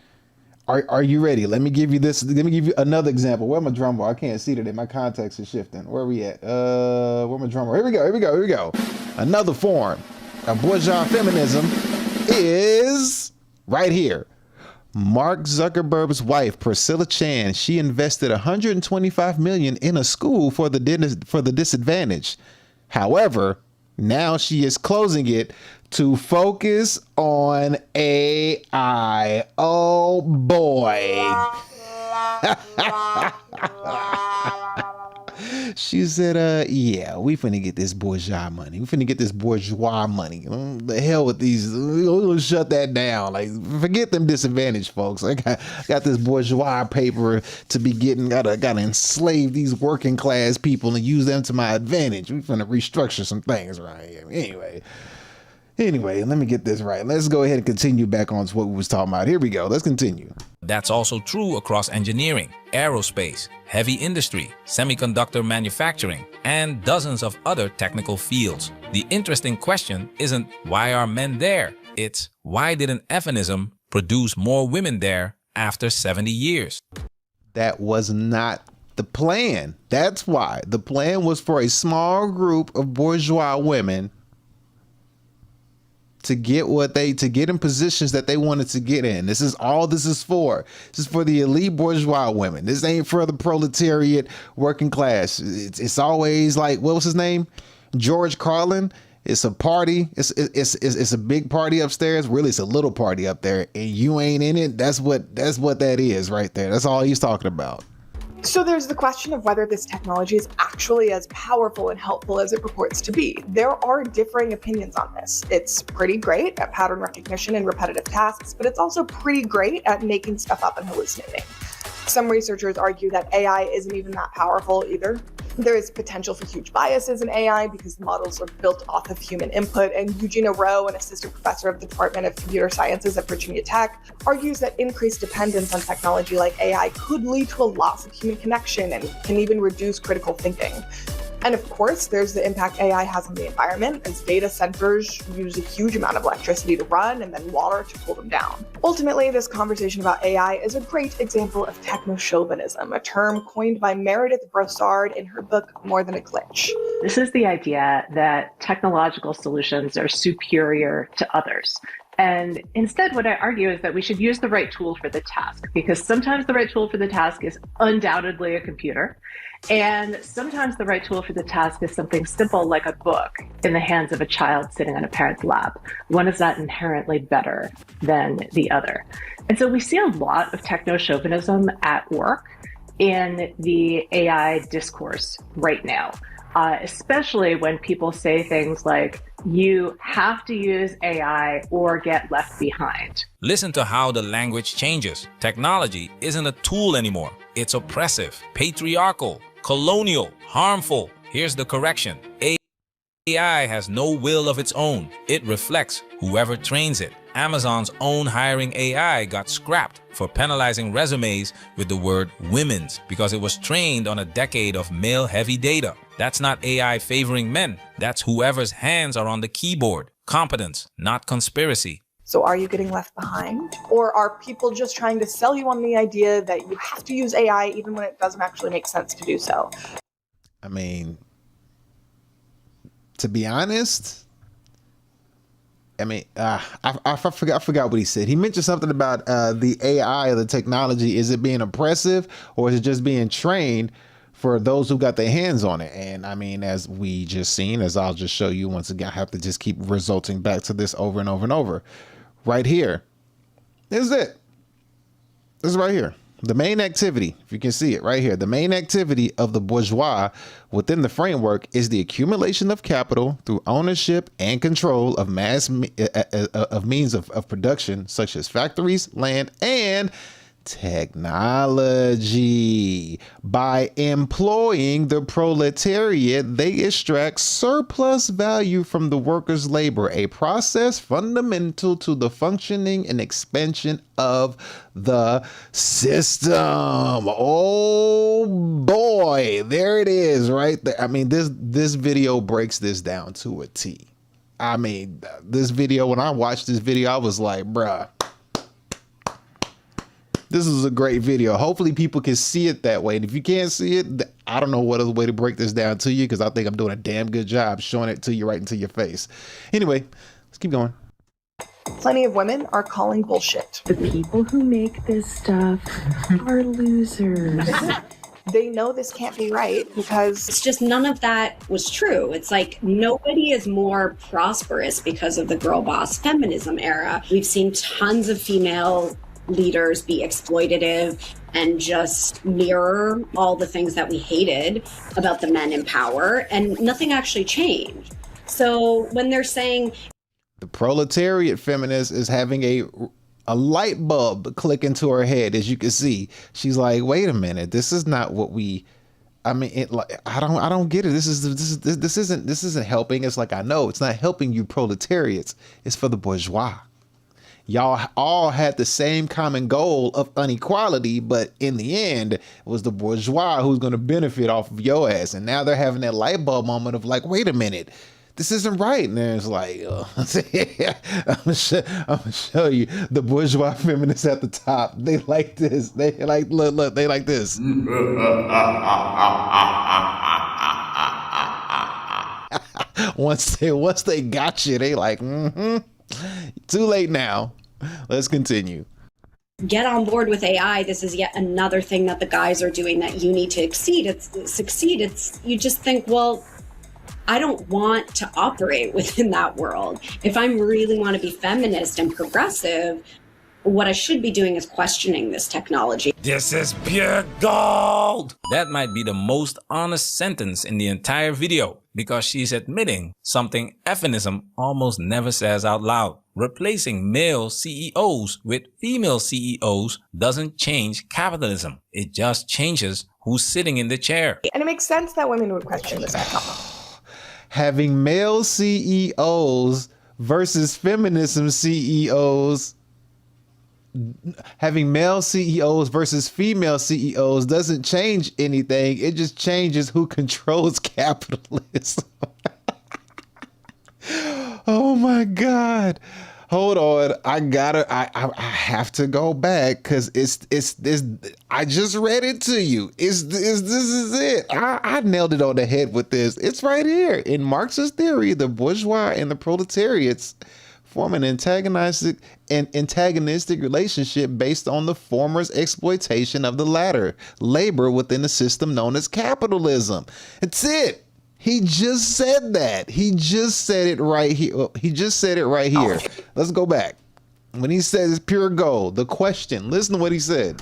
Speaker 1: Are you ready? Let me give you this. Let me give you another example. Where my drum roll? I can't see today. My context is shifting. Where are we at? Where my drum roll? Here we go. Here we go. Here we go. Another form of bourgeois feminism is right here. Mark Zuckerberg's wife, Priscilla Chan, she invested $125 million in a school for the disadvantaged. However, now she is closing it to focus on AI. Oh boy. She said, yeah, we finna get this bourgeois money. We finna get this bourgeois money. The hell with these. We're gonna shut that down. Like, forget them disadvantaged folks. I got this bourgeois paper to be getting. Gotta enslave these working class people and use them to my advantage. We finna restructure some things right here. Anyway, let me get this right. Let's go ahead and continue back on to what we was talking about. Here we go. Let's continue.
Speaker 8: that's also true across engineering, aerospace, heavy industry, semiconductor manufacturing, and dozens of other technical fields. The interesting question isn't why are men there? It's why didn't feminism produce more women there after 70 years?
Speaker 1: That was not the plan. That's why. The plan was for a small group of bourgeois women to get in positions that they wanted to get in. This is all this is for. This is for the elite bourgeois women. This ain't for the proletariat working class. It's always like, what was his name? George Carlin. It's a party. It's a big party upstairs. Really, it's a little party up there, and you ain't in it. That's what that is right there. That's all he's talking about.
Speaker 6: So there's the question of whether this technology is actually as powerful and helpful as it purports to be. There are differing opinions on this. It's pretty great at pattern recognition and repetitive tasks, but it's also pretty great at making stuff up and hallucinating. Some researchers argue that AI isn't even that powerful either. There is potential for huge biases in AI because the models are built off of human input, and Eugenia Rowe, an assistant professor of the Department of Computer Sciences at Virginia Tech, argues that increased dependence on technology like AI could lead to a loss of human connection and can even reduce critical thinking. And of course, there's the impact AI has on the environment, as data centers use a huge amount of electricity to run and then water to cool them down. Ultimately, this conversation about AI is a great example of techno-chauvinism, a term coined by Meredith Broussard in her book, More Than a Glitch.
Speaker 10: This is the idea that technological solutions are superior to others. And instead, what I argue is that we should use the right tool for the task, because sometimes the right tool for the task is undoubtedly a computer. And sometimes the right tool for the task is something simple like a book in the hands of a child sitting on a parent's lap. One is not inherently better than the other. And so we see a lot of techno-chauvinism at work in the AI discourse right now, especially when people say things like, you have to use AI or get left behind.
Speaker 8: Listen to how the language changes. Technology isn't a tool anymore. It's oppressive, patriarchal, colonial, harmful. Here's the correction. AI has no will of its own. It reflects whoever trains it. Amazon's own hiring AI got scrapped for penalizing resumes with the word women's because it was trained on a decade of male-heavy data. That's not AI favoring men. That's whoever's hands are on the keyboard. Competence, not conspiracy.
Speaker 6: So are you getting left behind? Or are people just trying to sell you on the idea that you have to use AI even when it doesn't actually make sense to do so?
Speaker 1: I mean, to be honest, I forgot what he said. He mentioned something about the AI or the technology. Is it being oppressive or is it just being trained for those who got their hands on it? And I mean, as we just seen, as I'll just show you once again, I have to just keep resulting back to this over and over and over. Right here. This is it. This is right here. The main activity, if you can see it right here, the main activity of the bourgeois within the framework is the accumulation of capital through ownership and control of means of production, such as factories, land, and technology. By employing the proletariat, they extract surplus value from the workers' labor, a process fundamental to the functioning and expansion of the system. Oh boy, there it is right there. I mean, this video breaks this down to a T. I mean, this video, when I watched this video, I was like, bruh, this is a great video. Hopefully people can see it that way. And if you can't see it, I don't know what other way to break this down to you, because I think I'm doing a damn good job showing it to you right into your face. Anyway, let's keep going.
Speaker 6: Plenty of women are calling bullshit.
Speaker 11: The people who make this stuff are losers.
Speaker 6: They know this can't be right because
Speaker 7: it's just none of that was true. It's like nobody is more prosperous because of the girl boss feminism era. We've seen tons of female leaders be exploitative and just mirror all the things that we hated about the men in power, and nothing actually changed. So when they're saying
Speaker 1: the proletariat feminist is having a light bulb click into her head, as you can see, she's like, wait a minute, this is not what we, I mean, I don't get it. This isn't helping. It's like, I know it's not helping you proletariats. It's for the bourgeois. Y'all all had the same common goal of inequality, but in the end, it was the bourgeois who's going to benefit off of your ass. And now they're having that light bulb moment of like, wait a minute, this isn't right. And then it's like, I'm gonna show you the bourgeois feminists at the top. They like this. They like, look, they like this. once they got you, they like, Too late now. Let's continue.
Speaker 7: Get on board with AI. This is yet another thing that the guys are doing that you need to succeed. It's you just think, well, I don't want to operate within that world. If I really want to be feminist and progressive, what I should be doing is questioning this technology.
Speaker 8: This is pure gold! That might be the most honest sentence in the entire video, because she's admitting something feminism almost never says out loud. Replacing male CEOs with female CEOs doesn't change capitalism. It just changes who's sitting in the chair.
Speaker 6: And it makes sense that women would question this technology.
Speaker 1: Having male CEOs versus feminism CEOs, having male CEOs versus female CEOs doesn't change anything. It just changes who controls capitalism. Oh my God. Hold on. I have to go back because it's I just read it to you. This is it. I nailed it on the head with this. It's right here. In Marxist theory, the bourgeois and the proletariats form an antagonistic relationship based on the former's exploitation of the latter, labor within the system known as capitalism. It's it. He just said that. He just said it right here. He just said it right here. Let's go back. When he says pure gold, the question, listen to what he said.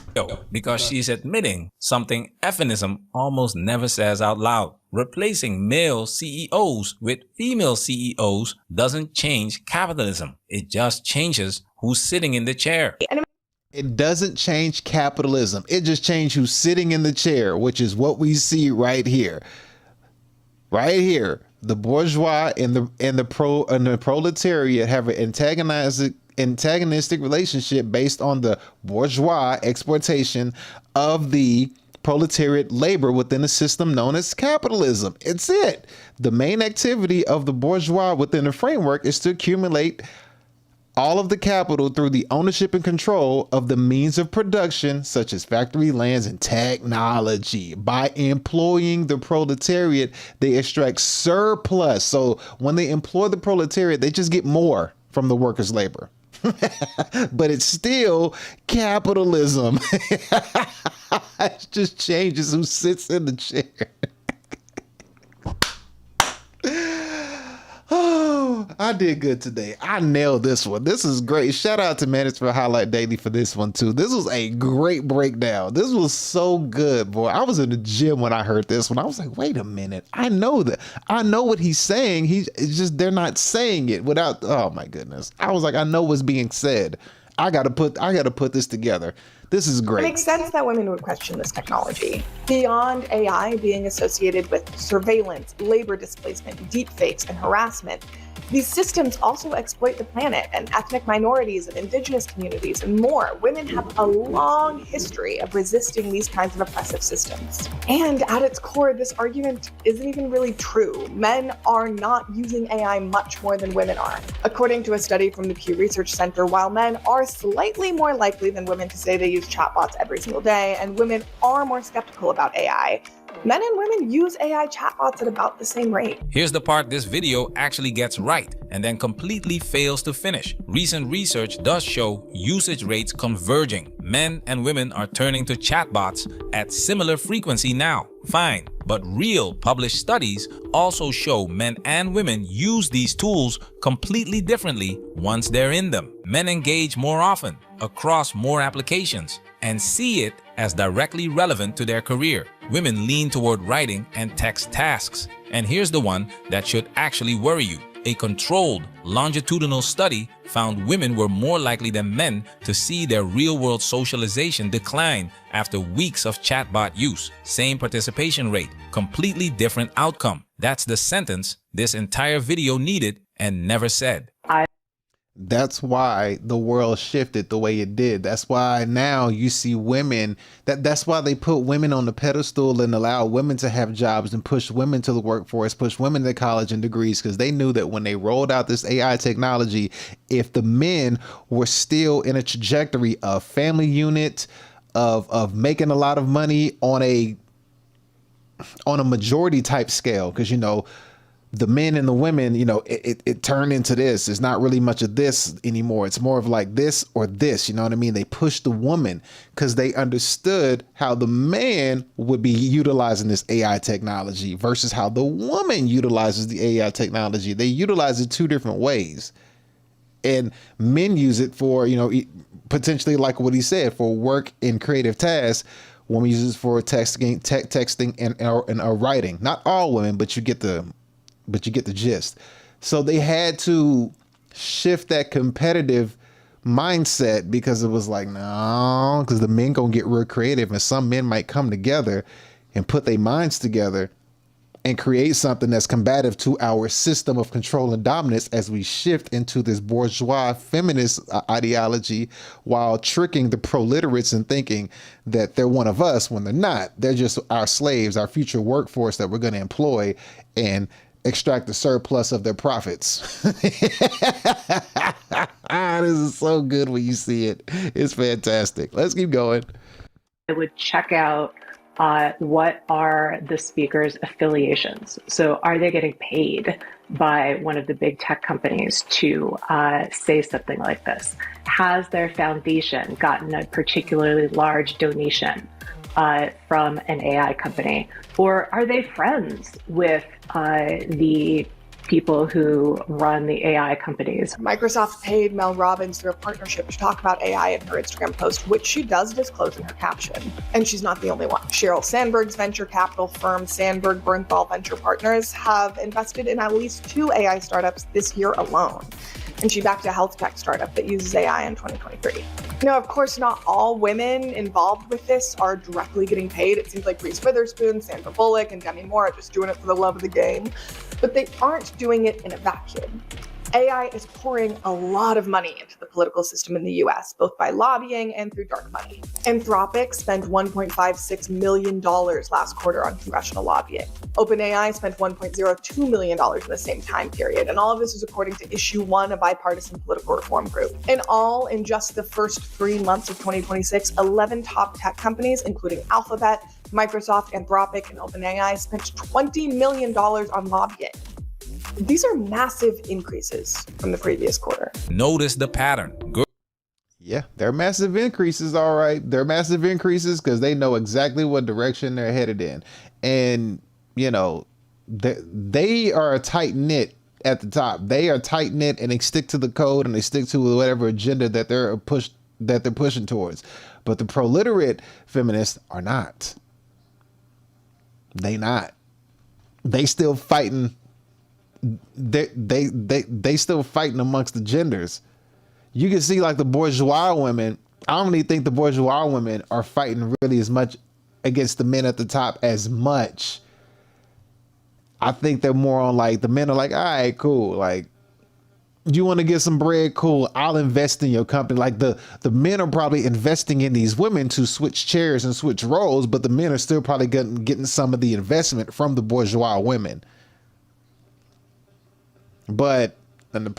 Speaker 8: Because she's admitting something feminism almost never says out loud. Replacing male CEOs with female CEOs doesn't change capitalism. It just changes who's sitting in the chair.
Speaker 1: It doesn't change capitalism. It just changes who's sitting in the chair, which is what we see right here. Right here, the bourgeois and the proletariat have an antagonistic relationship based on the bourgeois exploitation of the proletariat labor within a system known as capitalism. It's it. The main activity of the bourgeois within the framework is to accumulate all of the capital through the ownership and control of the means of production, such as factory lands and technology. By employing the proletariat, they extract surplus. So when they employ the proletariat, they just get more from the workers' labor. But it's still capitalism. It just changes who sits in the chair. Oh, I did good today. I nailed this one. This is great. Shout out to Manosphere Highlight Daily for this one too. This was a great breakdown. This was so good, boy. I was in the gym when I heard this one. I was like, wait a minute. I know that. I know what he's saying. It's just they're not saying it without. Oh my goodness. I was like, I know what's being said. I gotta put this together. This is great.
Speaker 6: It makes sense that women would question this technology. Beyond AI being associated with surveillance, labor displacement, deepfakes, and harassment, these systems also exploit the planet and ethnic minorities and indigenous communities and more. Women have a long history of resisting these kinds of oppressive systems. And at its core, this argument isn't even really true. Men are not using AI much more than women are. According to a study from the Pew Research Center, while men are slightly more likely than women to say they use chatbots every single day, and women are more skeptical about AI, men and women use AI chatbots at about the same rate.
Speaker 8: Here's the part this video actually gets right and then completely fails to finish. Recent research does show usage rates converging. Men and women are turning to chatbots at similar frequency now. Fine, but real published studies also show men and women use these tools completely differently once they're in them. Men engage more often across more applications and see it as directly relevant to their career. Women lean toward writing and text tasks. And here's the one that should actually worry you. A controlled longitudinal study found women were more likely than men to see their real-world socialization decline after weeks of chatbot use. Same participation rate, completely different outcome. That's the sentence this entire video needed and never said.
Speaker 1: That's why the world shifted the way it did. That's why now you see women, that's why they put women on the pedestal and allow women to have jobs and push women to the workforce, push women to college and degrees, because they knew that when they rolled out this AI technology, if the men were still in a trajectory of family unit, of making a lot of money on a majority type scale, because you know, the men and the women, you know, it turned into this. It's not really much of this anymore. It's more of like this or this, you know what I mean? They pushed the woman because they understood how the man would be utilizing this AI technology versus how the woman utilizes the AI technology. They utilize it two different ways. And men use it for, you know, potentially like what he said, for work and creative tasks. Women use it for texting and writing. Not all women, but you get the gist. So they had to shift that competitive mindset because it was like, no, because the men gonna get real creative, and some men might come together and put their minds together and create something that's combative to our system of control and dominance as we shift into this bourgeois feminist ideology, while tricking the proliterates and thinking that they're one of us when they're not. They're just our slaves, our future workforce that we're going to employ and extract the surplus of their profits. This is so good when you see it. It's fantastic. Let's keep going.
Speaker 10: I would check out what are the speakers' affiliations. So are they getting paid by one of the big tech companies to say something like this? Has their foundation gotten a particularly large donation from an AI company? Or are they friends with the people who run the AI companies?
Speaker 6: Microsoft paid Mel Robbins through a partnership to talk about AI in her Instagram post, which she does disclose in her caption. And she's not the only one. Sheryl Sandberg's venture capital firm, Sandberg Bernthal Venture Partners, have invested in at least 2 AI startups this year alone. And she backed a health tech startup that uses AI in 2023. Now, of course, not all women involved with this are directly getting paid. It seems like Reese Witherspoon, Sandra Bullock, and Demi Moore are just doing it for the love of the game. But they aren't doing it in a vacuum. AI is pouring a lot of money into the political system in the US, both by lobbying and through dark money. Anthropic spent $1.56 million last quarter on congressional lobbying. OpenAI spent $1.02 million in the same time period. And all of this is according to Issue 1, a bipartisan political reform group. In all, in just the first 3 months of 2026, 11 top tech companies, including Alphabet, Microsoft, Anthropic, and OpenAI, spent $20 million on lobbying. These are massive increases from the previous quarter.
Speaker 8: Notice the pattern.
Speaker 1: Yeah, they're massive increases, all right. They're massive increases because they know exactly what direction they're headed in. And, you know, they are a tight knit at the top. They are tight knit and they stick to the code and they stick to whatever agenda that they're pushing towards. But the proliterate feminists are not. They not. They still fighting. They still fighting amongst the genders. You can see like the bourgeois women. I don't really think the bourgeois women are fighting really as much against the men at the top as much. I think they're more on like the men are like, all right, cool. Like, you want to get some bread? Cool. I'll invest in your company. Like the men are probably investing in these women to switch chairs and switch roles, but the men are still probably getting some of the investment from the bourgeois women. But on the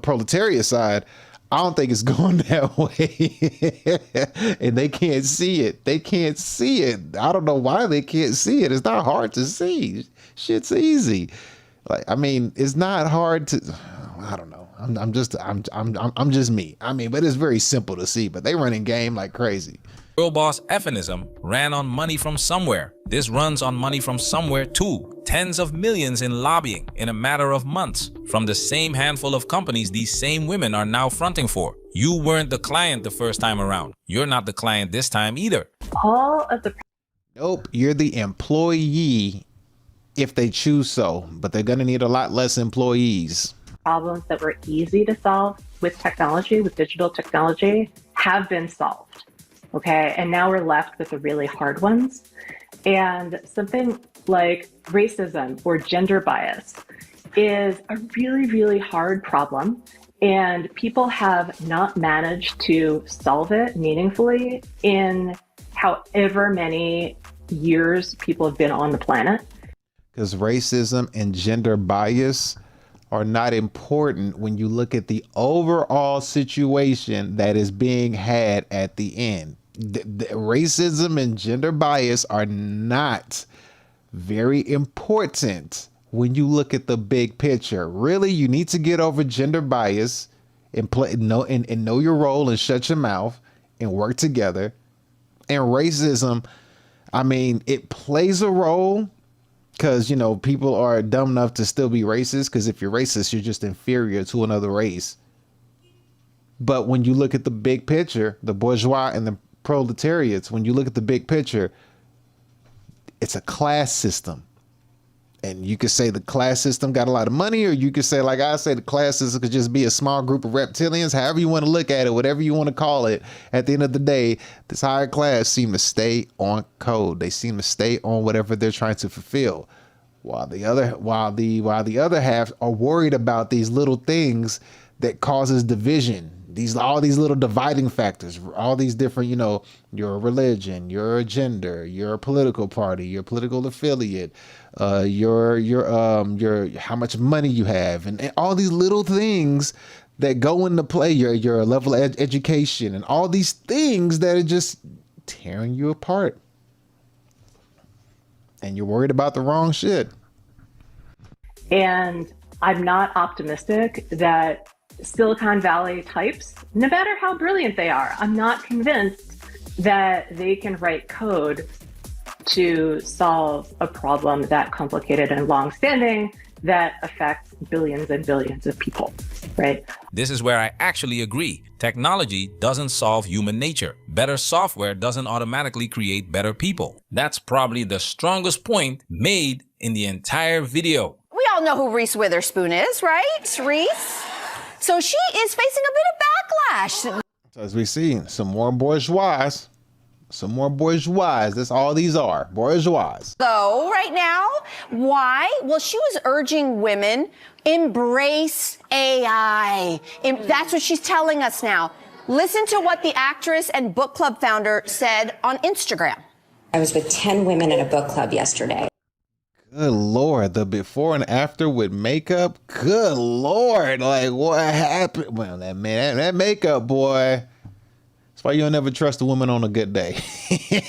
Speaker 1: proletariat side, I don't think it's going that way. And they can't see it. They can't see it. I don't know why they can't see it. It's not hard to see. Shit's easy. Like, I mean, it's not hard to, I don't know. I'm just me. I mean, but it's very simple to see, but they running game like crazy.
Speaker 8: Girl boss feminism ran on money from somewhere. This runs on money from somewhere too. Tens of millions in lobbying in a matter of months from the same handful of companies these same women are now fronting for. You weren't the client the first time around. You're not the client this time either.
Speaker 10: All of the
Speaker 1: Nope, you're the employee if they choose so, but they're going to need a lot less employees.
Speaker 10: problems that were easy to solve with technology, with digital technology, have been solved. Okay, and now we're left with the really hard ones. And something like racism or gender bias is a really, really hard problem. And people have not managed to solve it meaningfully in however many years people have been on the planet.
Speaker 1: Because racism and gender bias are not important when you look at the overall situation that is being had at the end. The racism and gender bias are not very important when you look at the big picture. Really, you need to get over gender bias and know your role and shut your mouth and work together. And racism, I mean, it plays a role because, you know, people are dumb enough to still be racist, because if you're racist, you're just inferior to another race. But when you look at the big picture, the bourgeois and the proletariats, when you look at the big picture, it's a class system. And you could say the class system got a lot of money, or you could say, like I say, the class system could just be a small group of reptilians. However you want to look at it, whatever you want to call it. At the end of the day, this higher class seem to stay on code. They seem to stay on whatever they're trying to fulfill, while the other half are worried about these little things that causes division. All these little dividing factors, all these different, you know, your religion, your gender, your political party, your political affiliate, your how much money you have, and all these little things that go into play, your level of education, and all these things that are just tearing you apart. And you're worried about the wrong shit.
Speaker 10: And I'm not optimistic that Silicon Valley types, no matter how brilliant they are, I'm not convinced that they can write code to solve a problem that complicated and long-standing that affects billions and billions of people, right?
Speaker 8: This is where I actually agree. Technology doesn't solve human nature. Better software doesn't automatically create better people. That's probably the strongest point made in the entire video.
Speaker 12: We all know who Reese Witherspoon is, right? Reese? So she is facing a bit of backlash.
Speaker 1: As we see, some more bourgeois. That's all these are, bourgeois.
Speaker 12: So right now, why? Well, she was urging women, embrace AI. That's what she's telling us now. Listen to what the actress and book club founder said on Instagram.
Speaker 9: I was with 10 women at a book club yesterday.
Speaker 1: Good Lord, the before and after with makeup. Good Lord, like what happened? Well, that makeup, boy. That's why you'll never trust a woman on a good day.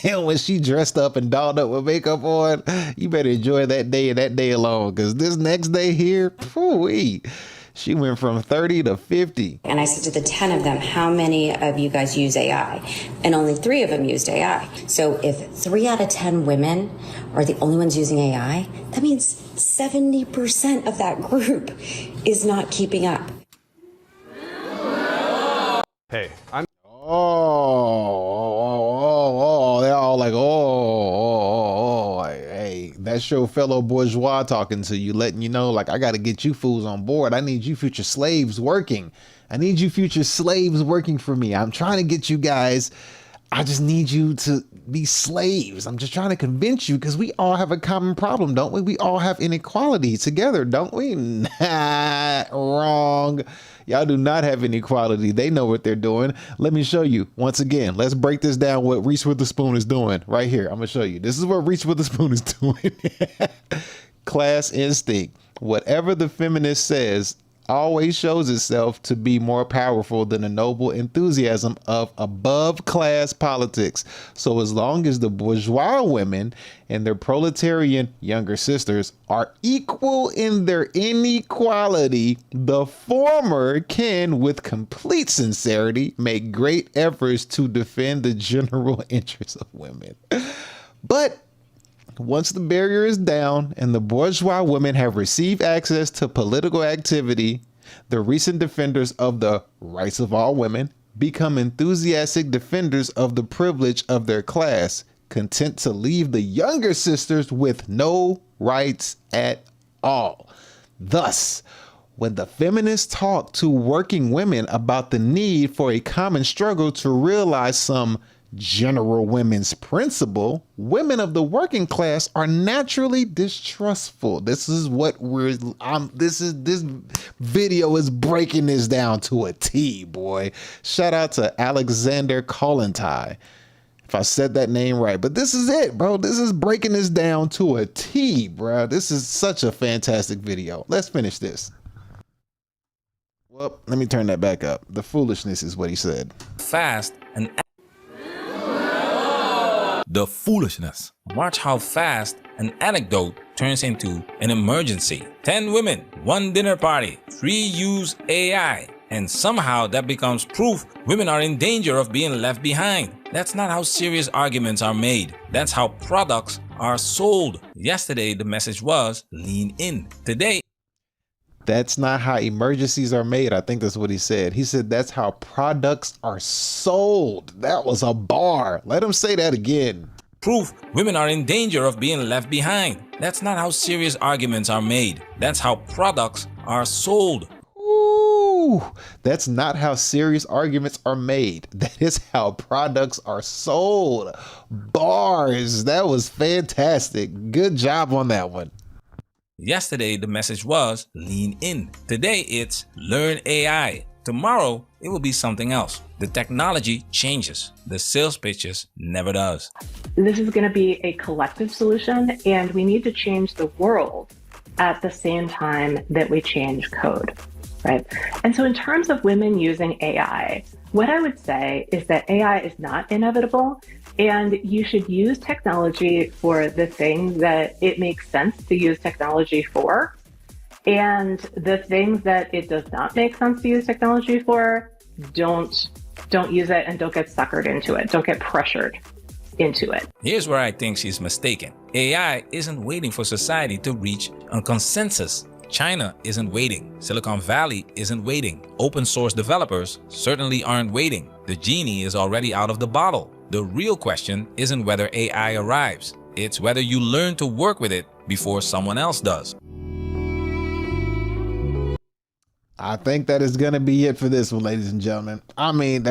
Speaker 1: When she dressed up and dolled up with makeup on, you better enjoy that day and that day alone, because this next day here, phew-wee, she went from 30 to 50.
Speaker 9: And I said to the 10 of them, how many of you guys use AI? And only 3 of them used AI. So if 3 out of 10 women are the only ones using AI, that means 70% of that group is not keeping up.
Speaker 13: Hey, I'm...
Speaker 1: They're all like, hey, that's your fellow bourgeois talking to you, letting you know, like, I got to get you fools on board. I need you future slaves working. I need you future slaves working for me. I'm trying to get you guys. I just need you to be slaves. I'm just trying to convince you, because we all have a common problem, don't we? We all have inequality together, don't we? Nah, wrong. Y'all do not have inequality. They know what they're doing. Let me show you. Once again, let's break this down, what Reese Witherspoon is doing right here. I'm going to show you. This is what Reese Witherspoon is doing. Class instinct. Whatever the feminist says always shows itself to be more powerful than the noble enthusiasm of above class politics. So as long as the bourgeois women and their proletarian younger sisters are equal in their inequality, the former can, with complete sincerity, make great efforts to defend the general interests of women. But once the barrier is down and the bourgeois women have received access to political activity, the recent defenders of the rights of all women become enthusiastic defenders of the privilege of their class, content to leave the younger sisters with no rights at all. Thus, when the feminists talk to working women about the need for a common struggle to realize some general women's principle, women of the working class are naturally distrustful. This is what this video is breaking this down to a T, boy. Shout out to Alexander Kollontai, if I said that name right. But this is it, bro. This is breaking this down to a T, bro. This is such a fantastic video. Let's finish this. Well, let me turn that back up. The foolishness is what he said.
Speaker 8: Fast and the foolishness. Watch how fast an anecdote turns into an emergency. 10 women, 1 dinner party, 3 use AI. And somehow that becomes proof women are in danger of being left behind. That's not how serious arguments are made. That's how products are sold. Yesterday, the message was lean in. Today,
Speaker 1: that's not how emergencies are made. I think that's what he said. He said that's how products are sold. That was a bar. Let him say that again.
Speaker 8: Proof women are in danger of being left behind. That's not how serious arguments are made. That's how products are sold.
Speaker 1: Ooh, that's not how serious arguments are made. That is how products are sold. Bars. That was fantastic. Good job on that one.
Speaker 8: Yesterday, the message was lean in. Today, it's learn AI. Tomorrow, it will be something else. The technology changes. The sales pitches never does.
Speaker 10: This is going to be a collective solution, and we need to change the world at the same time that we change code, right? And so in terms of women using AI, what I would say is that AI is not inevitable, and you should use technology for the things that it makes sense to use technology for. And the things that it does not make sense to use technology for, don't use it and don't get suckered into it. Don't get pressured into it.
Speaker 8: Here's where I think she's mistaken. AI isn't waiting for society to reach a consensus. China isn't waiting. Silicon Valley isn't waiting. Open source developers certainly aren't waiting. The genie is already out of the bottle. The real question isn't whether AI arrives. It's whether you learn to work with it before someone else does.
Speaker 1: I think that is going to be it for this one, ladies and gentlemen. I mean,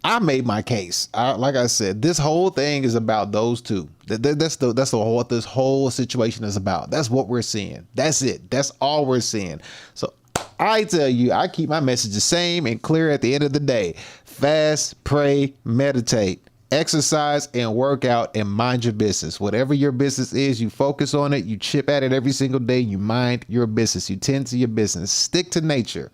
Speaker 1: I made my case. Like I said, this whole thing is about those two. That's what this whole situation is about. That's what we're seeing. That's it. That's all we're seeing. So I tell you, I keep my message the same and clear at the end of the day. Fast, pray, meditate, exercise, and work out, and mind your business. Whatever your business is, you focus on it, you chip at it every single day, you mind your business, you tend to your business. Stick to nature.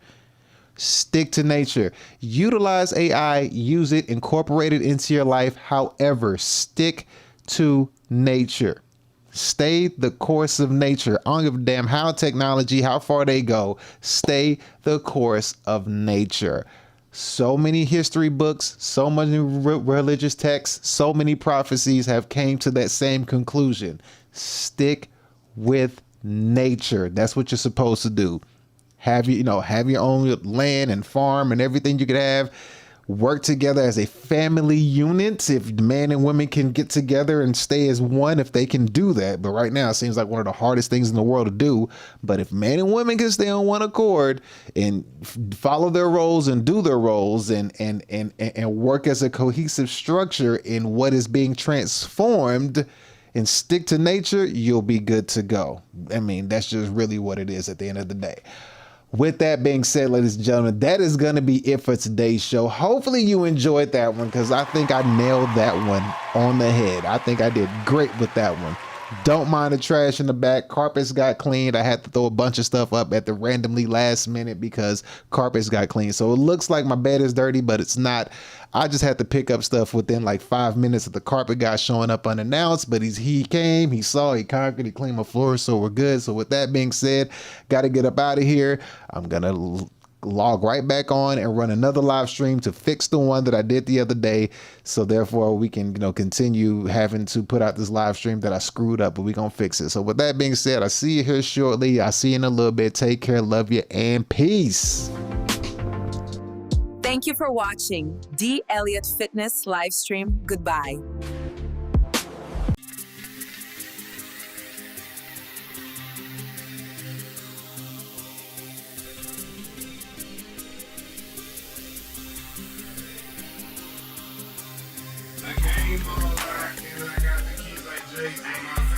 Speaker 1: Stick to nature. Utilize AI, use it, incorporate it into your life. However, stick to nature. Stay the course of nature. I don't give a damn how technology, how far they go. Stay the course of nature. So many history books, so many religious texts, so many prophecies have came to that same conclusion. Stick with nature. That's what you're supposed to do. Have your own land and farm and everything you could have. Work together as a family unit. If men and women can get together and stay as one, if they can do that. But right now it seems like one of the hardest things in the world to do. But if men and women can stay on one accord and follow their roles and do their roles and work as a cohesive structure in what is being transformed and stick to nature, you'll be good to go. I mean, that's just really what it is at the end of the day. With that being said, ladies and gentlemen, that is going to be it for today's show. Hopefully you enjoyed that one, because I think I nailed that one on the head. I think I did great with that one. Don't mind the trash in the back. Carpets got cleaned. I had to throw a bunch of stuff up at the randomly last minute because carpets got cleaned. So it looks like my bed is dirty, but it's not. I just had to pick up stuff within like 5 minutes of the carpet guy showing up unannounced, but he came, he saw, he conquered, he cleaned my floor, so we're good. So with that being said, got to get up out of here. I'm going to log right back on and run another live stream to fix the one that I did the other day. So therefore we can, continue having to put out this live stream that I screwed up, but we're going to fix it. So with that being said, I'll see you here shortly. I'll see you in a little bit. Take care. Love you and peace.
Speaker 13: Thank you for watching D. Elliott Fitness live stream. Goodbye.
Speaker 14: I came on and I got the keys like Jay-Z.